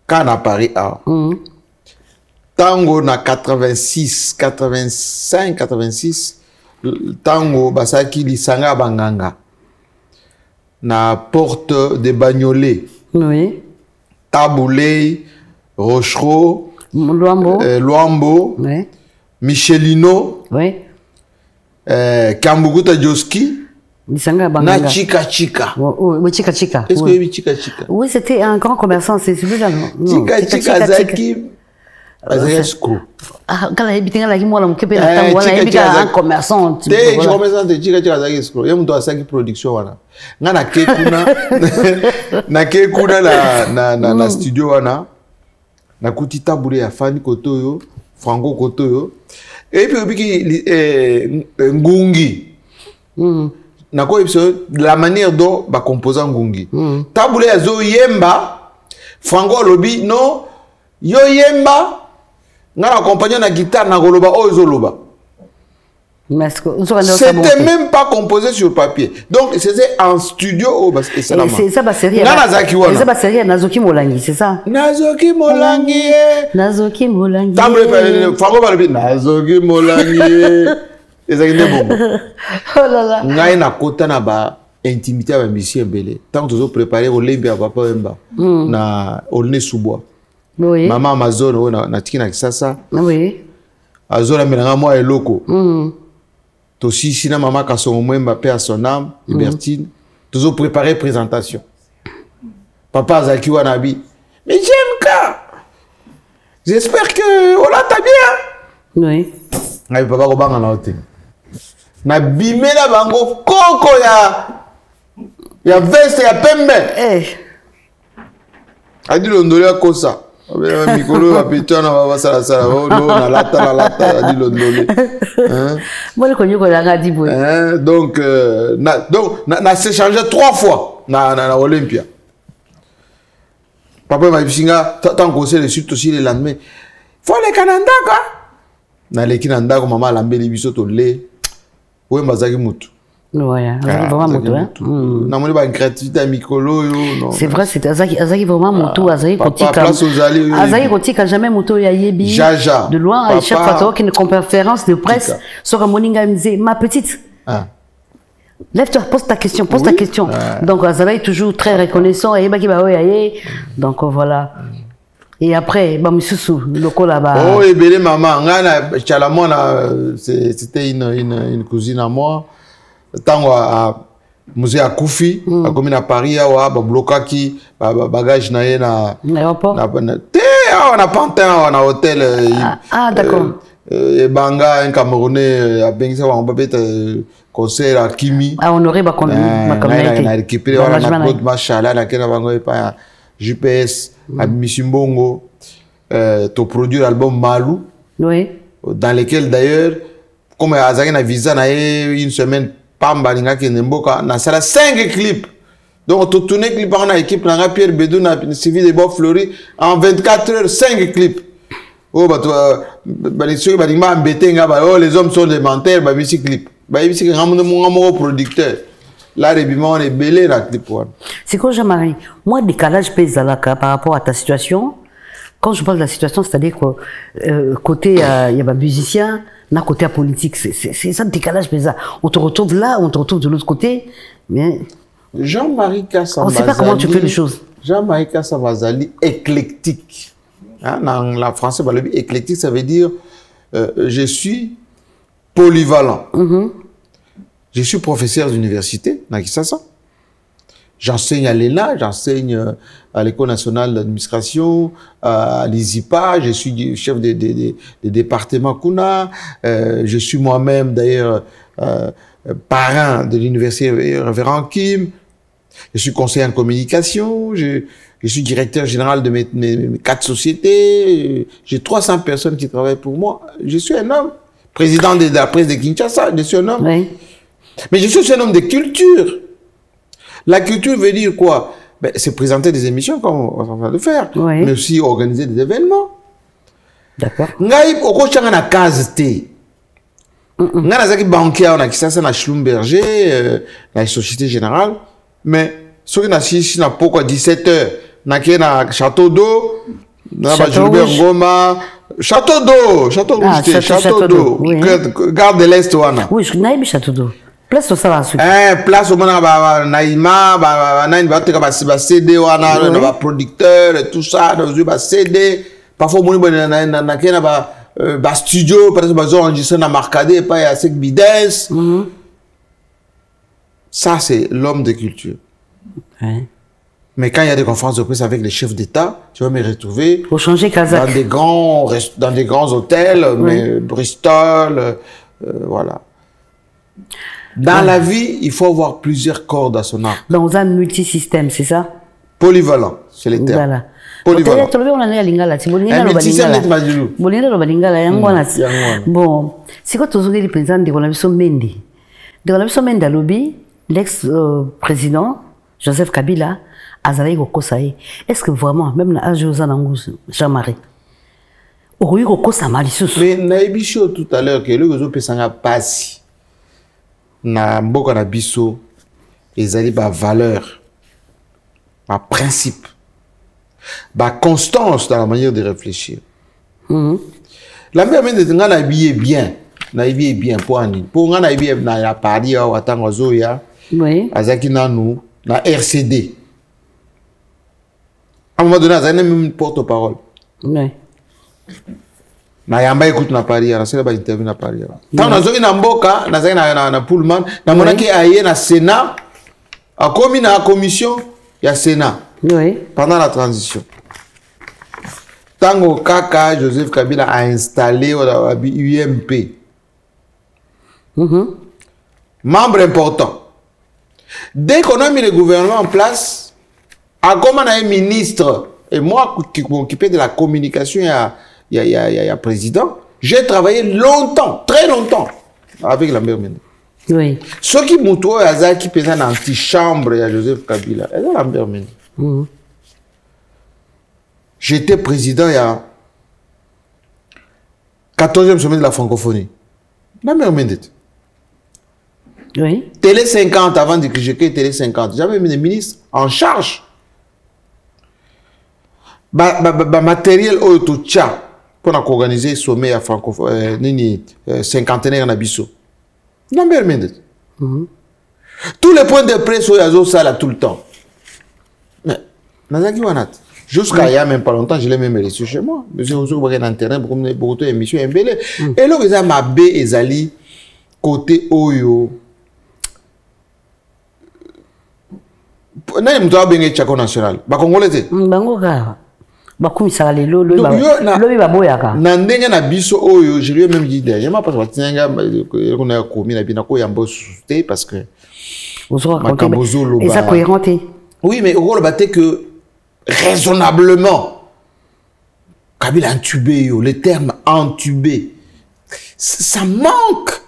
quand on a Paris, Tango na 86, 85, 86, Tango basaki lisanga banganga na porte de Bagnolet. Oui. Taboulé, Rochereau, Luambo, oui. Michelino, oui. Kambuguta Joski, lisanga banganga. Na Chika Chika. Oui, Chika Chika. Est-ce que oui, Chika Chika? Oui, c'était un grand commerçant, c'est celui-là, non? Chika Chika Zaki. Ah, quand la habitation là, moi, on peut un commerçant. Je commerçant de Chika Chika Zaki escroc. Il y a un doigt ça qui production wana. Na kekuna, na kekuna na studio wana. Na kuti taboulé ya Fanny Kotoyo, Franco Kotoyo. Et puis Ngungi. Na quoi la manière dont ba composant Ngungi. Taboulé ya zo yemba, Franco lobi non, yo yemba. Nga accompagné na guitare na goloba ozoloba. C'était même pas composé sur papier. Donc c'était en studio c'est ça bah c'est rien. Ça bah c'est rien Nazoki Molangi, c'est ça. Nazoki Molangi. Nazoki Molangi. Franco Balobi Nazoki Molangi. Ezakinde bongo. Oh là là. Ngai na kota na ba intimité ba musicien belé. Tant que tu préparer au lembi à papa Emba na Olne Soubois. Oui. Maman Amazon na tikina kisasa. Oui. Azona melanga moi eloko. Tosi sina maman Kasongo Mwemba paix à son âme, Libertine. Toujours préparer présentation. Papa Zaki Wanabi. Mais j'aime ka. J'espère que Ola t'a bien. Oui. Ngai papa ko banga na hotel. Na bimela bango koko ya veste ya pembe. a dit l'ondolé à Kosa. Mikolo a pété en avant ça la lata a dit l'ondolé. Moi le connu qu'on a dit bon. Donc na s'est changé 3 fois na Olympia. Papa m'a dit tant qu'on sait le sud aussi le lendemain. Faut les Canada quoi. Na les Canada comme maman lambé les biso to lait. Ouais mazaki mutu. Ouais, vraiment moto hein. Na moni ba créativité à Mikolo yo non. C'est vrai c'est azaki vraiment moto azaki kotika. Azaki kotika jamais moto ya yebi. Jaja. De loin à chaque fois qu'il y a une conférence de presse sur Moninga me disait ma petite. Lève-toi, pose ta question, ta question. Donc Azala est toujours très reconnaissant et donc voilà. Et après, le col là-bas. Oh, et belle maman, c'était une cousine à moi. Tant à musée à Koufi, à commune à Paris, à bloquaki, bagage na l'aéroport. On a pantin, on a hôtel. D'accord. Et Banga, un Camerounais, à Bengisa, on peut être conseil à Kimi. Honoré ma communauté. On a récupéré, on a notre machala, laquelle on a pas GPS, à Missimbongo, tu produit l'album Malou. Oui. Dans lequel d'ailleurs, comme Azaki a visa, une semaine, Pamba, Nemboka, on a 5 clips. Donc, tu tournes clip en équipe, Pierre Bédou, on a suivi des Bob Fleury, en 24 heures, 5 clips. Oh, les hommes sont des menteurs, clip. C'est un producteur. Là, on est belé dans le clip. C'est quoi, Jean-Marie? Moi, décalage par rapport à ta situation. Quand je parle de la situation, c'est-à-dire que côté, il y a un musicien, côté politique. C'est ça le décalage bizarre. On te retrouve là, on te retrouve de l'autre côté. Mais Jean-Marie Kassambazali. On ne sait pas comment tu fais les choses. Jean-Marie Kassambazali, éclectique. Hein, dans la français, éclectique, ça veut dire je suis polyvalent. Je suis professeur d'université, j'enseigne à l'ENA, j'enseigne à l'École nationale d'administration, à l'ISIPA, je suis chef des départements Kuna, je suis moi-même d'ailleurs parrain de l'université Révérend Kim, je suis conseiller en communication, je suis directeur général de mes 4 sociétés, j'ai 300 personnes qui travaillent pour moi, je suis un homme, président de la presse de Kinshasa, je suis un homme. Oui. Mais je suis aussi un homme de culture. La culture veut dire quoi? C'est présenter des émissions comme on est en train de faire, mais aussi organiser des événements. D'accord. Ngai okochanga na case te. Nga nazaki banquier on a Kinshasa na Schlumberger, la Société Générale, mais soki na sisi na poko 17h na ke na Château d'eau, na ba Gilbert Ngoma, Château d'eau, Château Rouge, Château d'eau, Gare de l'Est wana. Oui, je n'ai pas Château d'eau. Place au ça place au mana Naïma, Naïma ba CD wana, ba producteur et tout ça, ba CD. Parfois on na kena ba studio, par exemple, on enregistré na Marcadet, pas à Sec Bidens. Ça c'est l'homme de culture. Mais quand il y a des conférences de presse avec les chefs d'État, tu vas me retrouver pour changer Kazakh dans des grands hôtels, mais Bristol, voilà. Dans la vie, il faut avoir plusieurs cordes à son arc. Dans un multisystème, c'est ça? Polyvalent, c'est le terme. Voilà. Polyvalent. Bon, c'est quoi ton le président de Ronaldo Mendy? De Ronaldo Mendy à lobby, l'ex-président Joseph Kabila, Azalaï Gokosaï. Est-ce que vraiment, même à José Jean-Marie, Oruy Gokosa Malissus? Mais Naïbicho tout à l'heure, que le Gozo Pesanga passe. Na mboka na biso ezali ba valeur, ba principe, ba constance dans la manière de réfléchir. La même manière de nga na habillé bien pour ani pour nga na habillé na ya Paris ou atango zoya. Oui. Azaki nanu na RCD. À un moment donné azaki même porte-parole. Oui. Na yamba écoute na Paris, na sela ba interview na Paris. Tant na zoki na mboka, na zaki na Pullman, na monaki aye na Sénat, a commis na commission ya Sénat. Oui. Pendant la transition. Tango Kaka Joseph Kabila a installé UMP. Membre important. Dès qu'on a mis le gouvernement en place, a comme un ministre Et moi, qui m'occupais de la communication, il y a président, j'ai travaillé longtemps, très longtemps, avec Lambert Mende. Oui. Ceux qui m'ont trouvé à qui pesaient dans l'antichambre, il y a Joseph Kabila, et là, Lambert Mende. J'étais président il y a 14e sommet de la francophonie. Lambert Mende. Oui. Télé 50, avant de que j'étais Télé 50, j'avais mis des ministres en charge. Matériel autocha pour organiser le sommet à francophonie, cinquantenaire na biso. Lambert Mende. Tous les points de presse au yazo ça là tout le temps. Mais nazaki wanat. Jusqu'à il y a même pas longtemps, je l'ai même reçu chez moi. Monsieur Ousou Bagay internet, beaucoup d'émissions embellées. Et là, ils ont ma B et Zali côté Oyo. Nani mtoa benga chako national. Ba Congolais te. Bango ka. Ba kumisa lelo lo ba boyaka. Na ndenge na biso Oyo, je lui ai même dit dernièrement parce que tinga on a commis na bina ko yambo souté parce que et ça cohérent. Oui, mais au rôle baté que raisonnablement Kabila intubé yo, le terme entubé. Ça manque.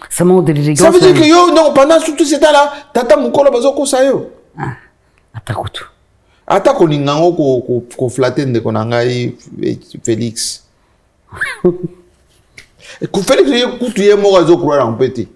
Ça manque de l'élégance. Ça veut dire que yo non pendant tout ce temps là, tata mukolo bazoko sa yo. Ah, atakutu. Ata ko ningango ko flatter ndeko na ngai Félix. Ko Félix ye kutu ye mo gazo croire en petit.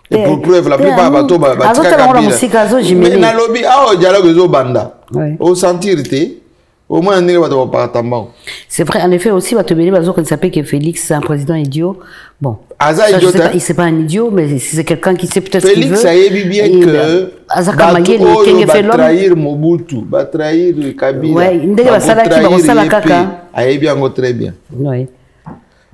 Et pour preuve la plupart bato ba mais na lobby ah dialogue zo banda. Au sentir té au moins ndenge bato ba patamba. C'est vrai en effet aussi bato beli bazo qu'il s'appelle que Félix c'est un président idiot. Bon. Il c'est pas un idiot mais c'est quelqu'un qui sait peut-être ce qu'il veut. Félix a dit bien que Azaka Mageli qui fait l'homme trahir Mobutu, va trahir Kabila. Ouais, ndenge ba sala ki ba sala kaka. Aye bien très bien. Oui.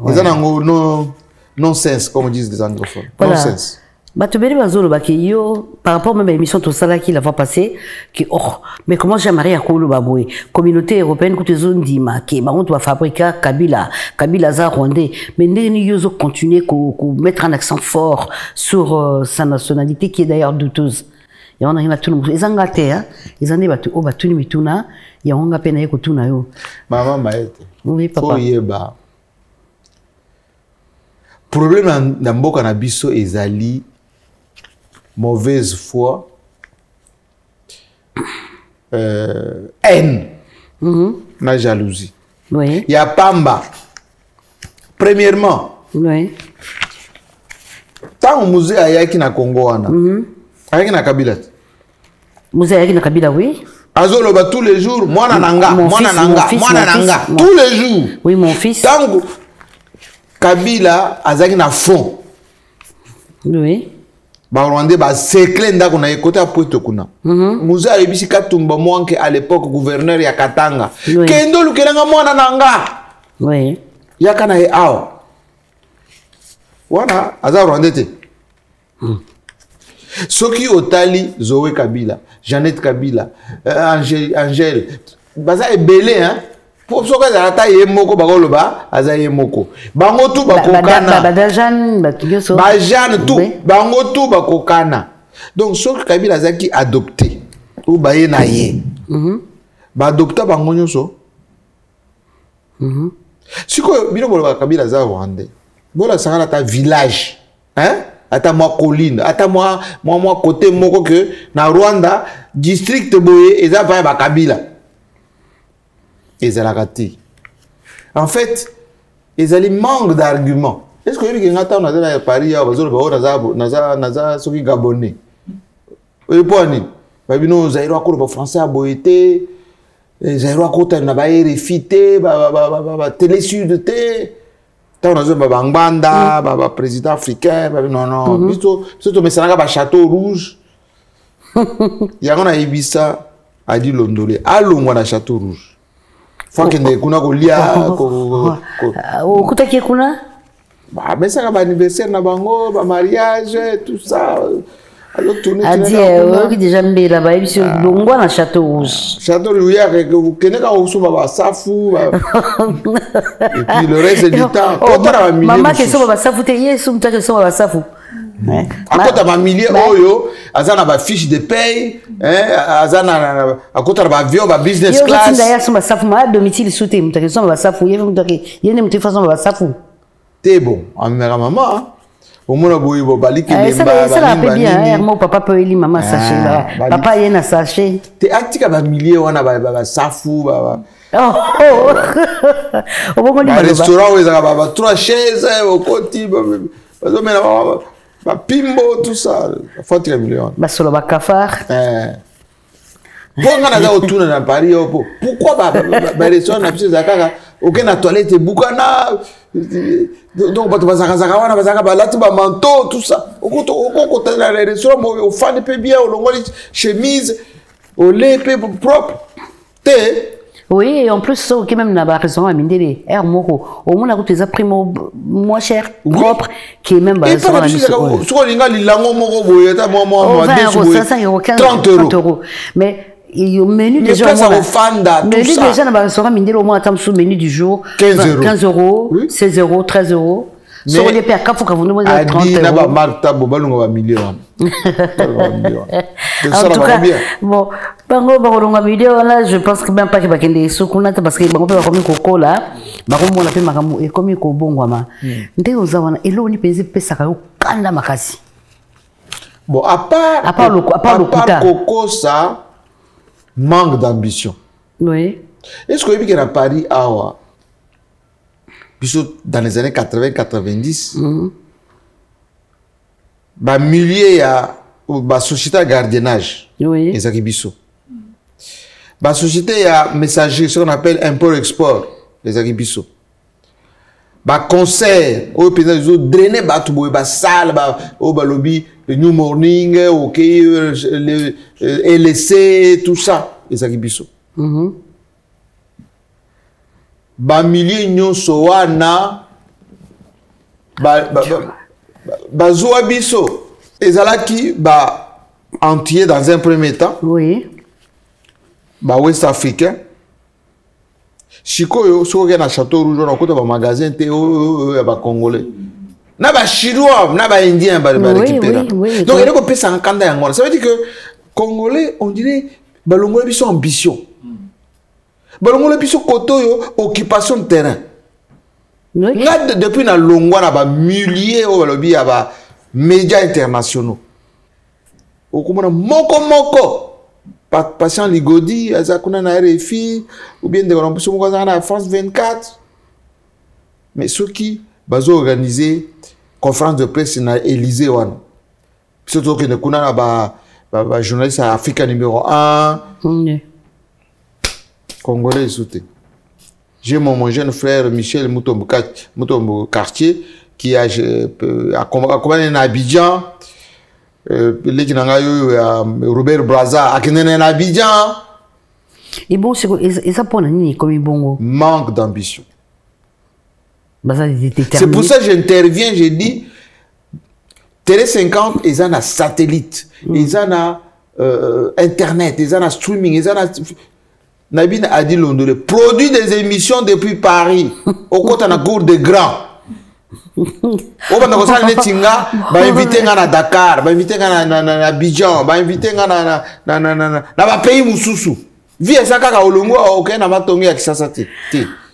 Ils ont non-sens comme disent les anglophones. Non-sens. Batubeli bazolo bakiyo par rapport même à l'émission tout ça là qui la fois passée que oh mais comment j'aimerais à Kolo Baboué communauté européenne que tu dis ma qui bah on doit fabriquer Kabila za Rwandais mais ni yozo continuer qu'on mettre un accent fort sur sa nationalité qui est d'ailleurs douteuse et on a une tout les Angleterre hein ils en est batu oh batu ni mituna ya onga pena yeko tuna yo maman maete oui papa yeba problème dans mboka na biso ezali mauvaise foi, haine, la jalousie. Oui. Il y a Pamba. Premièrement, oui. Tant au musée Ayaki na Congo, Ayaki na Kabila. Musée Ayaki na Kabila, oui. Azoloba tous les jours, moi nanga, tous les jours. Oui, mon fils. Tant Kabila Azaki na fond. Oui. Ba Rwandais ba séclé ndako na côté à Pointe kuna. Musée Ayebisi Katumba Mwanke à l'époque gouverneur ya Katanga. Kendo lukelanga mwana nanga. Oui. Yakana e awa. Wana aza Rwandais te. Soki Otali Zoé Kabila, Jeannette Kabila, Angèle, baza ebelé hein. Pour ce que ça taille moko bagoloba azaye moko. Bango tout bakokana. Bajan tout bango tout bakokana. Donc soki Kabila zaki adopté ou baye na ye. Ba adopta bango nyoso. Siko bino boloba Kabila za Rwandais. Bola sangala ta village hein? Ata moi colline, ata moi côté moko que na Rwanda district boye eza pa ba Kabila. En fait, ils ont manque d'arguments. Est-ce que vous avez dit à Paris, naza soki gabonais? Oui, poni. Babino zairo akolo français a boité, zairo akota na ba refité, ba télé sud té. Tant nazo ba bangbanda, ba président africain, non. Biso to mesanaka ba château rouge. Yangona ibisa a dit Londolé, allongwa na château rouge. Faut que ne kuna kolia au kutaki kuna bah mais ça va anniversaire na bango ba mariage tout ça alors tourner qui déjà mbela ba émission longwa na château rouge que vous connaissez quand on soba ba safu et puis le reste du temps maman que soba ba safu te yesu mtaka soba ba safu À côté de milliers, azana ba fiche de paye, azana à côté de ba avion, ba business class. D'ailleurs, sur ma safu, ma domicile sauté, m'ta question ba safu, yé ne m'ta façon ba safu. T'es bon, en mère maman. Au moins boy bo bali ki ça la fait bien, mon papa peut eli maman sachet là. Papa yé na sachet. T'es actika ba milliers wana ba safu ba. Oh. Au restaurant où ils ont trois chaises, au côté, pimbo, tout ça. Faut 3 millions. Bah, sur le cafard. Pourquoi on a autour dans Paris? Pourquoi les restaurants n'ont pas aucun toilette, boucana. Donc, on va manteau, tout ça. Au côté des restaurants, au fan de bien, au long de chemise, au lait propre. Oui, et en plus, ça, même dans le restaurant à Mindélé, Moro, au moins, la route est primo moins cher, propre, qui est même dans le restaurant à Mindélé. 30 euros. Mais au menu déjà, dans le restaurant à Mindélé, au moins, attends sous menu du jour, 15 euros, 16 euros, 13 euros. Sur les pères, quand vous nous demandez 30 euros. En tout cas, bon, là, je pense que même pas qu'il va y ait des parce que on peut comme coco là, on a fait maramu et comme bon guama. Ndé aux avana et l'on y pèse pesa kao kanda makasi. Bon, à part le coco, ça manque d'ambition. Oui. Est-ce que vous avez Paris awa? Dans les années 80-90, bah milliers ya bah société de gardiennage. Oui. Les Akibiso. Bah société ya messagerie, ce qu'on appelle import-export. Les Akibiso. Bah concert, au pays ils ont drainé bah tout bah salle bah au bah lobby le New Morning, ok le LSC tout ça les Akibiso. Ba milliers nyonso wana ba zoa biso ezalaki ba entier dans un premier temps. Oui. Ba ouest africain. Sikoyo soki na Château Rouge na kota ba magasin te ba congolais. Na ba chinois, na ba indien ba récupérer. Donc il faut pesa nkanda yango. Ça veut dire que congolais on dirait ba longolais biso ambition. Balongolo biso koto yo occupation de terrain. Nga depuis na longwa na ba milliers o balobi ya ba médias internationaux. Okomona moko patient Ligodi azakuna na RFI ou bien de l'ambition moko na France 24. Mais ceux qui bazo organiser conférence de presse na Élysée wana. Surtout que ne kuna na ba journaliste Africa numéro 1. Congolais sauté. J'ai mon jeune frère Michel Mutombo Cartier qui a accompagné à Abidjan. Robert Braza a connu à Abidjan. Et bon, c'est ça pour nous comme bon. Manque d'ambition. C'est pour ça que j'interviens, j'ai dit Télé 50, ils ont un satellite, ils ont Internet, ils ont un streaming, ils ont Nabine a dit Londres, produit des émissions depuis Paris, au côté de la cour des grands. On va inviter à Dakar, va inviter à Abidjan, va inviter à pays Moussoussou. Viens ça kaka olongo aucun n'a pas tombé avec ça te.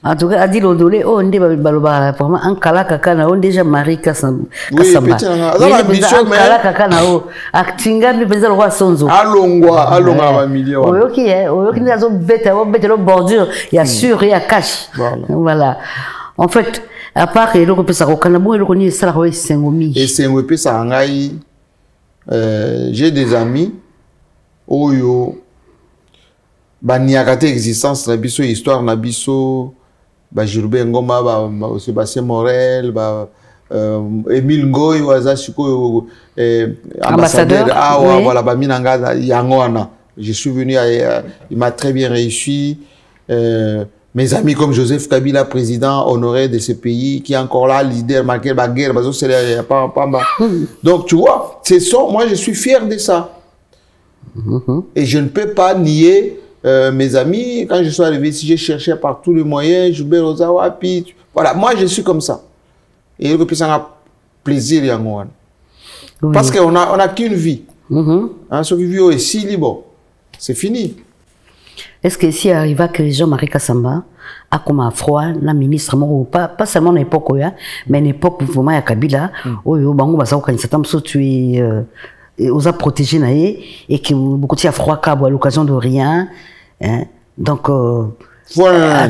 En tout cas, a dit Londres, on dit baloba vraiment un kala kaka na on déjà marié kasamba. Oui, petit na ambition mais kala kaka na o actinga bi penza roi sonzo. Alongwa ba million. Oyoki na zo bête le bordure, il y a sur et il y a cash. Voilà. En fait, à part que le pesa ko kana bo le koni sala ko sengomi. Et sengo pesa ngai j'ai des amis oyo baniakate existence na biso histoire na biso ba Gilbert Ngoma ba Sébastien Morel ba Émile Ngoy waza siko ambassadeur oui. Voilà ba minanga yangona je suis venu il m'a très bien réussi mes amis comme Joseph Kabila président honoré de ce pays qui est encore là leader marqué la guerre donc tu vois c'est ça moi je suis fier de ça et je ne peux pas nier mes amis, quand je suis arrivé ici, j'ai cherché par tous les moyens, Joubert Ozawa, puis voilà, moi je suis comme ça. Et il y a plaisir. Oui. Parce qu'on a qu'une vie. Hein, ce qui vit est si libre. C'est fini. Est-ce que si arriva que Jean-Marie Kassamba a comme un froid, la ministre, pas seulement à l'époque, mais à l'époque, vraiment, à Kabila, où il y a aux a protégé et que beaucoup de froid à l'occasion de rien. Hein. Donc, Voilà.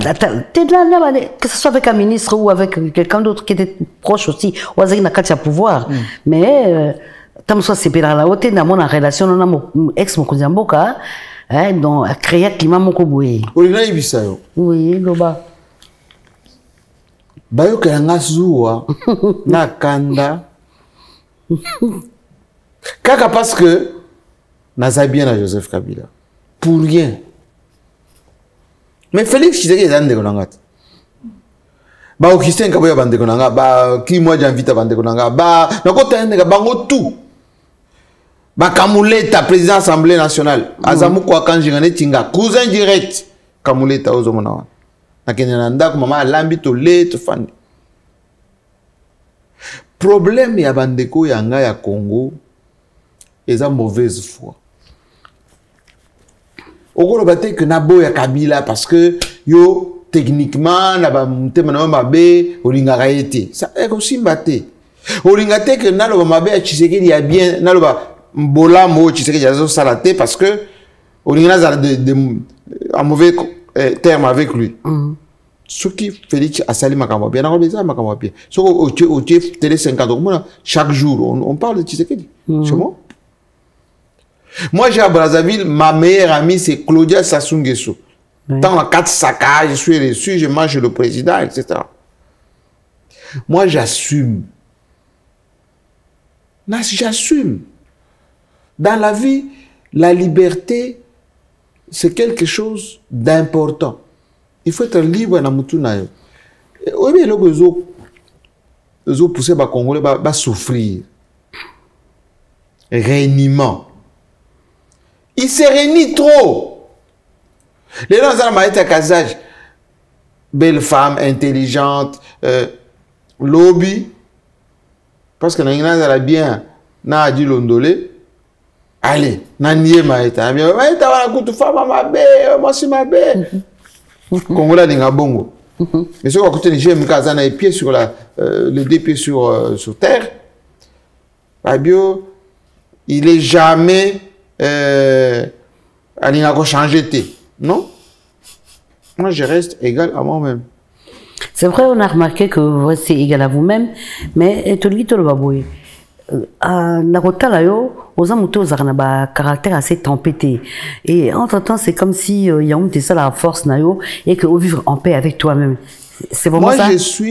que ce soit avec un ministre ou avec quelqu'un d'autre qui était proche aussi, ou avec un pouvoir. Mais, tant que c'est là la haute, dans mon relation, on a mon ex, mon cousin Boka, donc, créer un climat mon koboué. Oui, Loba. Bayo kanga zuwa na kanda kaka parce que naza bien à Joseph Kabila pour rien. Mais Félix Tshisekedi est un dégonangat. Ba Augustin Kaboya bande dégonanga, ba qui moi j'invite à bande dégonanga, ba nakota ndeka bango tout. Ba Kamuleta président Assemblée nationale, Azamu kwa kanjingane tinga cousin direct Kamuleta ozomona. Nakenanda ko mama lambi to le to fandi. Problème ya bandeko yanga ya Congo eza mauvaise foi. Okolo bate que nabo ya Kabila parce que yo techniquement na ba mutema na mabe olinga kaete. Ça est aussi mbaté. Olinga te que nalo mabe ya Tshisekedi ya bien nalo ba mbola mo Tshisekedi ya zo salaté parce que olinga za de en mauvais terme avec lui. Ce qui Félix a sali makambo bien, on a besoin makambo bien. Ce que au télé 50 chaque jour on parle de Tshisekedi. C'est moi. Moi j'ai à Brazzaville, ma meilleure amie c'est Claudia Sassou Nguesso. Dans la 4 Saka, je suis reçu, je mange le président, etc. Moi j'assume. J'assume. Dans la vie, la liberté c'est quelque chose d'important. Il faut être libre dans mutu na yo. Oui, mais les autres pousser ba Congolais ba souffrir. Réuniment. Il se réunit trop. Les gens ont un casage. Belle femme, intelligente, lobby. Parce que n'a pas bien, n'a dit l'ondolé. Allez, n'a nié maïta. Maïta va la coupe femme ma bé, moi c'est ma bé. Congolais n'inga bongo. Mais ce qu'on côté les GMK, ils ont les pieds sur les deux pieds sur terre. Fabio, il est jamais à l'inga changer té, non? Moi je reste égal à moi-même. C'est vrai, on a remarqué que vous restez égal à vous-même, mais tout le monde va bouiller. Nakota là yo, aux amouteux aux arnaba caractère assez tempêté. Et entre-temps, c'est comme si y a ça la force nayo et que vous vivre en paix avec toi-même. C'est vraiment ça.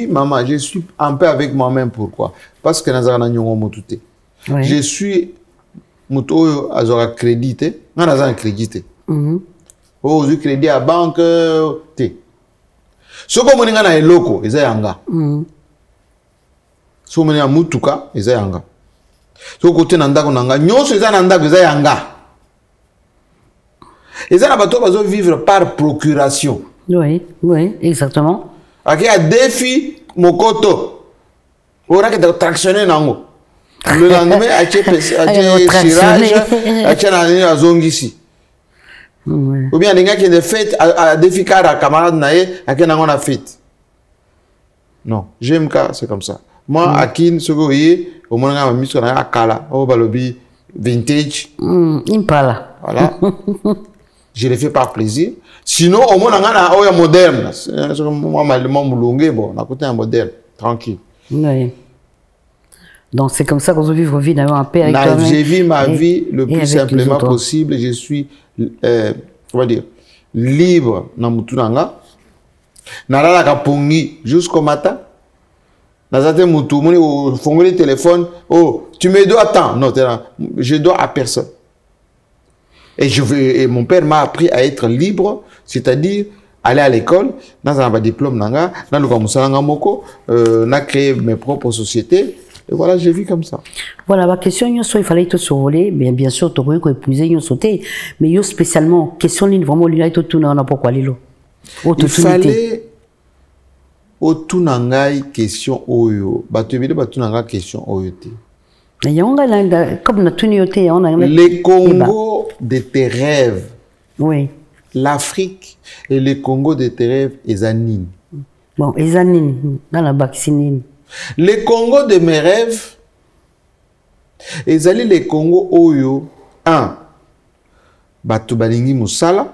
Moi, je suis en paix avec moi-même. Pourquoi? Parce que nazarana nyongo motute. Je suis muto azora crédité, on a un crédité. Oh, du crédit à banque té. Ce que moninga na eloko, eza yanga. So moninga mutuka, eza yanga. So côté nandako nanga, nyonso eza nandako eza yanga. Eza na bato bazo vivre par procuration. Oui, oui, exactement. Aki a défi mokoto. Ora que tractionner nango. Le lendemain, ache tirage, ache na azongisi. Ou bien les gars qui ont fait à défi car à camarade naé, à qui n'a pas fait. Non, j'aime ça, c'est comme ça. Moi, à qui ce que vous voyez, au moins on a mis sur la kala, au balobi vintage. Impala. Voilà. Je le fais par plaisir. Sinon, au moins on a un moderne. Moi, malheureusement, moulongé, bon, on a côté un moderne, tranquille. Oui. Donc c'est comme ça qu'on veut vivre vie d'avoir un paix avec toi-même. J'ai vécu ma vie le plus simplement possible. Je suis, on va dire, libre dans mon tournanga. Nala la pongi jusqu'au matin. Nazate mutu, moni au fond le téléphone. Oh, tu me dois tant. Non, je dois à personne. Et mon père m'a appris à être libre, c'est-à-dire aller à l'école, dans un diplôme nanga, dans le kamusalanga moko, n'a créé mes propres sociétés. Et voilà, j'ai vu comme ça. Voilà, ma question, il fallait tout survoler, mais bien sûr, tu pourrais épuiser, il sauter, mais il spécialement, question ligne, vraiment, il y a tout tourné, on a pourquoi lilo. Il fallait, au tunangai question oyo, batubile batunanga question oyo te. Comme on a tout noté, on a les Congo de tes rêves. Oui. L'Afrique et le Congo de tes rêves, Ezanine. Bon, Ezanine, dans la vaccinine. Le Congo de mes rêves, Ezali le Congo Oyo, Batu Balingi Moussala.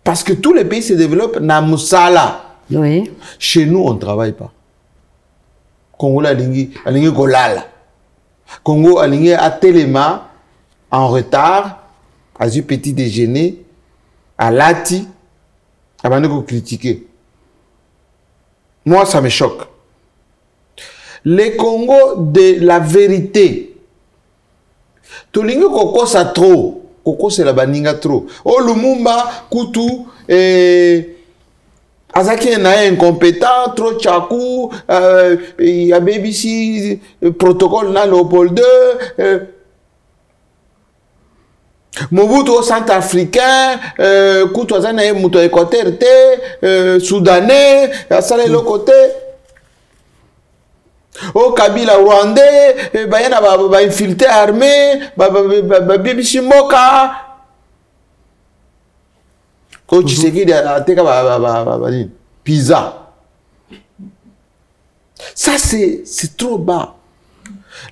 Parce que tous les pays se développent na Moussala. Oui. Chez nous, on ne travaille pas. Congo Alingi Golala. Congo Alingi à Téléma, en retard, à du petit déjeuner, à Lati, avant de critiquer. Moi, ça me choque. Les Congo de la vérité. Tolingi Koko ça trop. Koko c'est la baninga trop. Oh Lumumba, Kutu, Azaki na incompétent, trop tchakou, il y a BBC, protocole na Léopold II, Mobutu au centrafricain, Kutu Azana Mouto Équateur, Soudanais, Asale le côté. Oh Kabila Rwandais, Bayana ba infiltré armé, BBC Moka. Quand tu sais qu'il y a pizza. Ça c'est trop bas.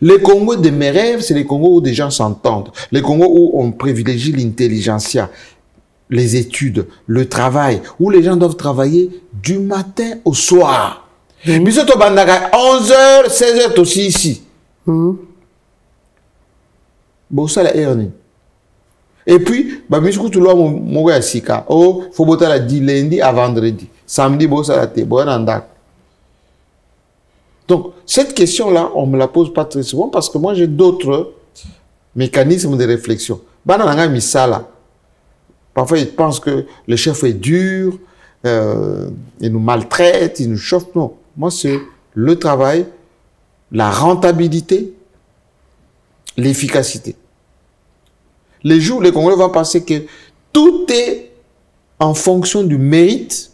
Le Congo de mes rêves, c'est le Congo où des gens s'entendent. Le Congo où on privilégie l'intelligentsia, les études, le travail, où les gens doivent travailler du matin au soir. Bisoto bandaka 11h, 16h aussi ici. Bon, ça la ernie. Et puis, biscuit tout le monde mon sika. Oh, faut botter la dit lundi à vendredi. Samedi, bon ça la té, bon andak. Donc, cette question-là, on ne me la pose pas très souvent parce que moi, j'ai d'autres mécanismes de réflexion. Bananga misala. Parfois, ils pensent que le chef est dur, il nous maltraite, il nous chauffe. Non. Moi, c'est le travail, la rentabilité, l'efficacité. Les jours, les Congolais vont penser que tout est en fonction du mérite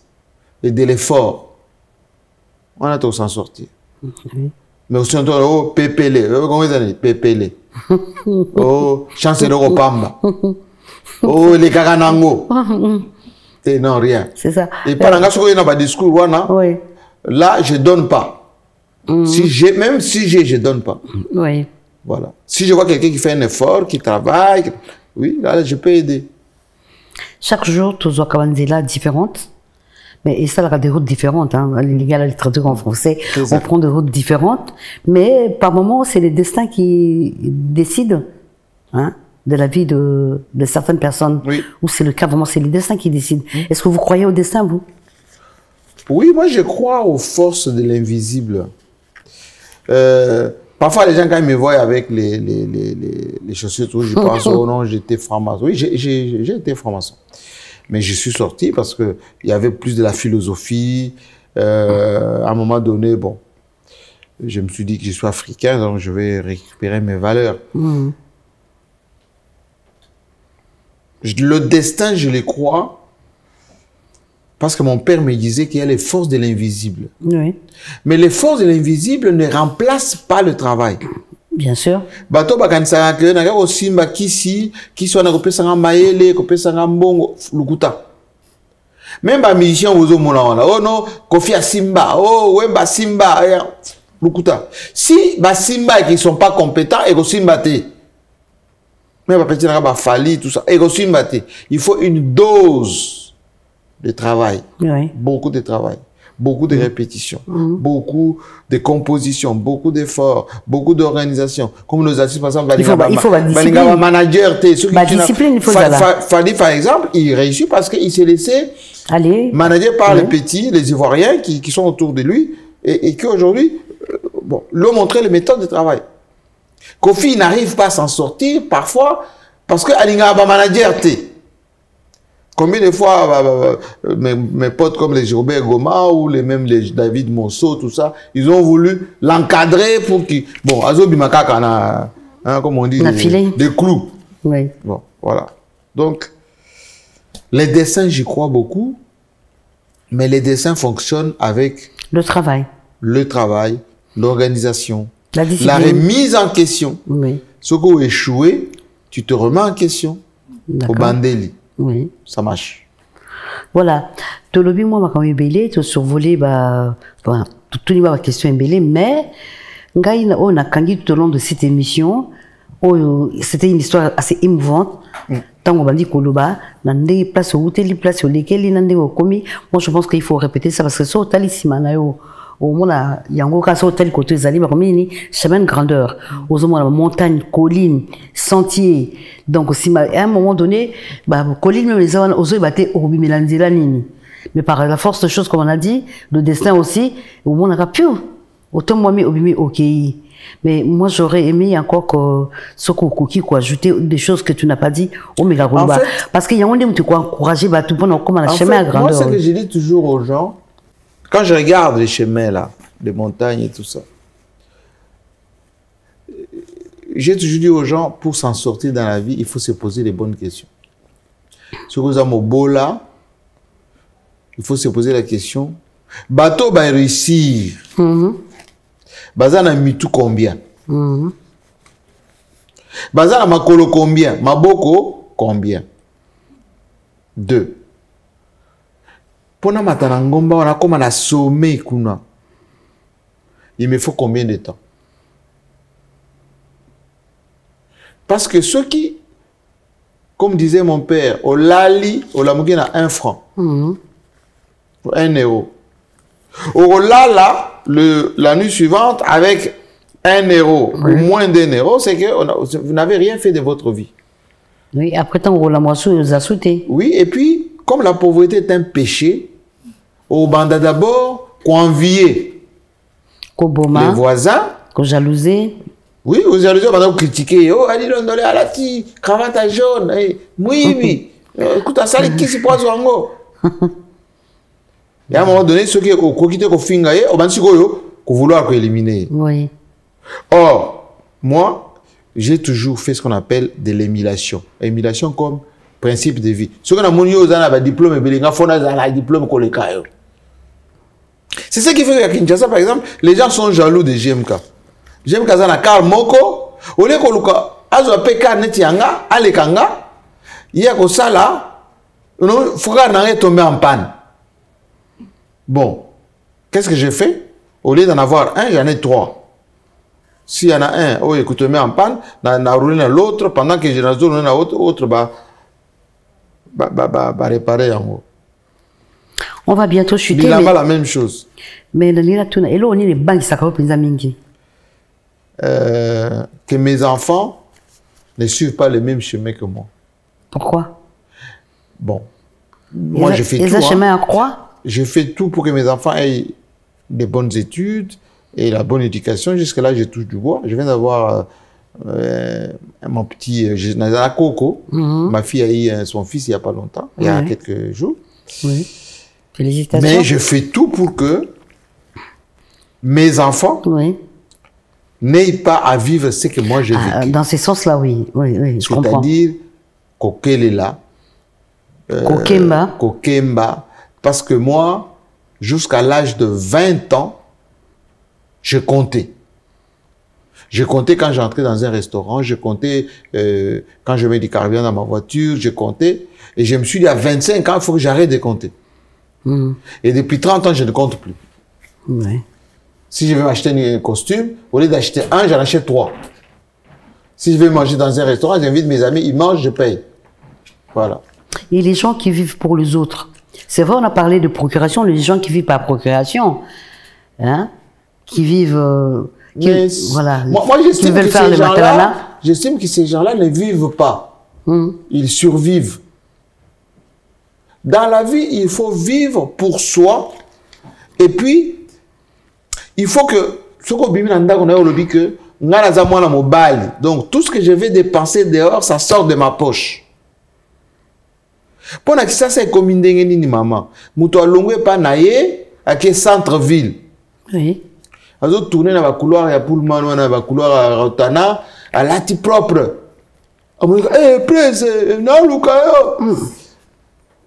et de l'effort. On a tout s'en sortir. Mais aussi, on dit, oh, pépélé. Comment ils disent, pépélé. Oh, chancellor au Pamba. Oh, les Kaganango. Et non, rien. C'est ça. Et pendant que je n'ai pas de discours, oui. Là, je ne donne pas. Même si j'ai, je ne donne pas. Oui. Voilà. Si je vois quelqu'un qui fait un effort, qui travaille, oui, là, je peux aider. Chaque jour, tous les là différentes. Mais et ça, il y a des routes différentes. Hein. Il y a la littérature en français. On prend des routes différentes. Mais par moments, c'est les destins qui décident hein, de la vie de certaines personnes. Oui. Ou c'est le cas, vraiment, c'est les destins qui décident. Est-ce que vous croyez au destin, vous? Oui, moi, je crois aux forces de l'invisible. Parfois, les gens, quand ils me voient avec les chaussures, je pense, oh non, j'étais franc-maçon. Oui, j'ai été franc-maçon. Mais je suis sorti parce qu'il y avait plus de la philosophie. À un moment donné, bon, je me suis dit que je suis africain, donc je vais récupérer mes valeurs. Le destin, je le crois, parce que mon père me disait qu'il y a les forces de l'invisible. Oui. Mais les forces de l'invisible ne remplacent pas le travail. Bien sûr. Bato bakanisaka ke na ko simba kisi wana ko pesanga mayele ko pesanga mbongo lukuta. Même ba musicien ozo mona wana. Oh non, Kofi Simba. Oh Wemba Simba lukuta. Si ba Simba qui sont pas compétents et ko simba te. Même ba petit na ba Fali tout ça et ko simba te. Il faut une dose de travail. Oui. Beaucoup de travail. Beaucoup de répétitions, beaucoup de compositions, beaucoup d'efforts, beaucoup d'organisation. Comme nos artistes, par exemple, il faut la discipline. Manager, discipline, il faut Fadi, par exemple, il réussit parce qu'il s'est laissé manager par les petits, les Ivoiriens qui sont autour de lui et qui aujourd'hui lui ont montré les méthodes de travail. Kofi n'arrive pas à s'en sortir parfois parce que Alinga va manager. Combien de fois mes potes comme les Robert Goma ou même les David Monceau, tout ça, ils ont voulu l'encadrer pour qu'il... Bon, Azobi Makaka, comme on dit, des clous. Oui. Bon, voilà. Donc, les dessins, j'y crois beaucoup, mais les dessins fonctionnent avec... Le travail. Le travail, l'organisation, La remise en question. Oui. Ce que tu échoué, tu te remets en question. Au bandeli. Oui. Ça marche. Voilà. Tout le bien, moi, quand je suis tu survolé, tout le monde question embellé, mais, on a candidat tout au long de cette émission, c'était une histoire assez émouvante. Tant on dit Koloba, nande place où telle place où lesquelles nande au commis. Moi, je pense qu'il faut répéter ça parce que ça, talisman, au moins, il y a encore ça, tel côté des alliés, mais chemin de grandeur. Aux hommes, la montagne, colline, sentier. Donc, si, à un moment donné, colline, même les hommes, aux eux, au bimelandila nini. Mais par la force de choses, comme on a dit, le destin aussi, au moins, on a pu, autant moi, mais au bimé, ok. Mais moi, j'aurais aimé encore que ce cookie, quoi, ajouter des choses que tu n'as pas dit au méga en fait, parce qu'il y a un qui quoi encourager, tout le monde, comme un chemin à grandeur. Moi, ce que je dis toujours aux gens, quand je regarde les chemins là, les montagnes et tout ça, j'ai toujours dit aux gens, pour s'en sortir dans la vie, il faut se poser les bonnes questions. Ce que vous avez au beau là, il faut se poser la question, bateau va réussir. Bazana mitu combien? Bazana makolo combien? Maboko combien? 2. Pona matana ngomba wana koma na sommet kuna. Il me faut combien de temps? Parce que ceux qui, comme disait mon père, au lali, au lamugi na 1 franc. 1 euro. Au lala, la nuit suivante, avec 1 euro ou moins d'1 euro, c'est que vous n'avez rien fait de votre vie. Oui, après tant que la moisson nous a sauté. Oui, et puis, comme la pauvreté est un péché, au banda d'abord, qu'envier les voisins, qu'on jalouser. Oui, vous jalouser, on va critiquer. Oh, allez, on a la cravate jaune, oui, écoute, ça, qui se passe en haut? Et à un moment donné, ceux qui ont quitté le fingaye, on va vouloir éliminer. Oui. Or, moi, j'ai toujours fait ce qu'on appelle de l'émulation. Émulation comme principe de vie. Ce qu'on a mon diplôme, diplôme. C'est ce qui fait qu'à Kinshasa, par exemple, les gens sont jaloux de GMK. GMK, ça n'a qu'à moko. Au lieu que azo peka netianga, alekanga, il y a que ça là, il faut qu'on tomber en panne. Bon, qu'est-ce que j'ai fait? Au lieu d'en avoir un, j'en ai 3. S'il y en a un, oh, écoute, mets en panne, n'a roulé dans l'autre, pendant que j'ai dans l'autre, réparer en haut. On va bientôt chuter. Il a pas la même chose. Mais et là, on est les banques qui s'accordent pour les que mes enfants ne suivent pas le même chemin que moi. Pourquoi? Bon, moi je fais tout. Chemin à croix? Je fais tout pour que mes enfants aient des bonnes études et la bonne éducation. Jusque-là, je touche du bois. Je viens d'avoir mon petit Coco. Ma fille a eu son fils il n'y a pas longtemps, il y a quelques jours. Oui. Félicitations. Mais je fais tout pour que mes enfants n'aient pas à vivre ce que moi j'ai vécu. Dans ce sens-là, oui, je comprends. C'est-à-dire, Kokelela, Kokemba. Parce que moi, jusqu'à l'âge de 20 ans, je comptais. Je comptais quand j'entrais dans un restaurant, je comptais quand je mets du carburant dans ma voiture, je comptais. Et je me suis dit, à 25 ans, il faut que j'arrête de compter. Et depuis 30 ans, je ne compte plus. Si je veux m'acheter un costume, au lieu d'acheter un, j'en achète 3. Si je vais manger dans un restaurant, j'invite mes amis, ils mangent, je paye. Voilà. Et les gens qui vivent pour les autres. C'est vrai, on a parlé de procuration, les gens qui vivent par procuration, hein, qui vivent, voilà, moi j'estime que ces gens-là ne vivent pas, ils survivent. Dans la vie, il faut vivre pour soi, et puis, il faut que, donc tout ce que je vais dépenser dehors, ça sort de ma poche. Pour que ça c'est comme une maman. Muto alongwe pa naye à quel centre-ville. Oui. Azo tourner dans la couloir ya Pullman ou dans la couloir à Rotana à lati propre. Amonika presse na lukayo.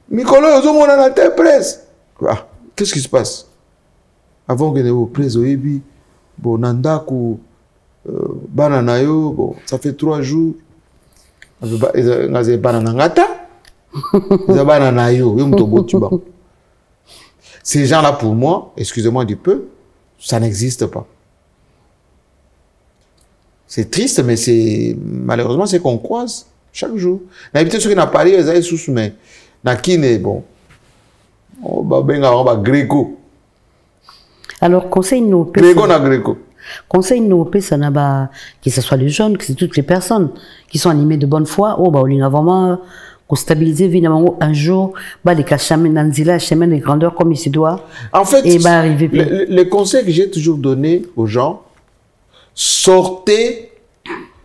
Mikolo yozo mona na te presse. Qu'est-ce qui se passe? Avant que ne vous presse oyebi bonanda ku bananayo, bon, ça fait 3 jours. Ces gens-là, pour moi, excusez-moi du peu, ça n'existe pas. C'est triste, mais malheureusement, c'est qu'on croise chaque jour. L'habitude, ceux qui n'ont pas parlé, ils ont sous mais Nakine, bon, on va gréco. Alors, conseil nous Gréco na gréco. Conseil nous que ce soit les jeunes, que c'est toutes les personnes qui sont animées de bonne foi. Oh, bah, on a vraiment stabiliser évidemment un jour, bah, les chemin d'Anzila, chemin de grandeur comme il se doit. En fait, et bah, arriver le conseil que j'ai toujours donné aux gens, sortez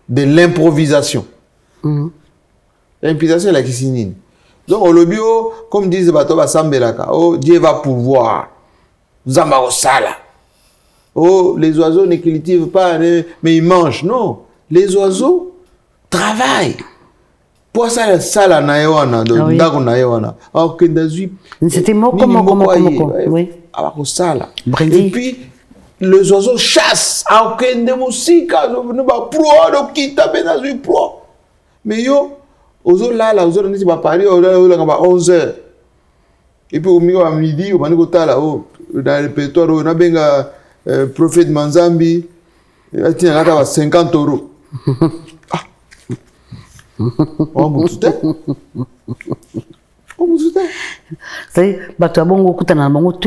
de l'improvisation. L'improvisation, c'est la kissinine. Donc, au bio, comme disent Bato Basambelaka, oh, Dieu va pouvoir. Zamba au sala. Oh, les oiseaux ne cultivent pas, mais ils mangent. Non, les oiseaux travaillent. Pour ça, sala na yewana, ndago na yewana. Alors que c'était mot comment, oui. Et puis, les oiseaux chassent. Alors que des musiques, nous va pro, donc qui tape dans une pro. Mais yo, aux autres là, aux autres, on va parler, on va 11 h. Et puis au milieu à midi, on va nous là, dans le répertoire, on a bien prophète Manzambi, il a 50 €. On bouge tout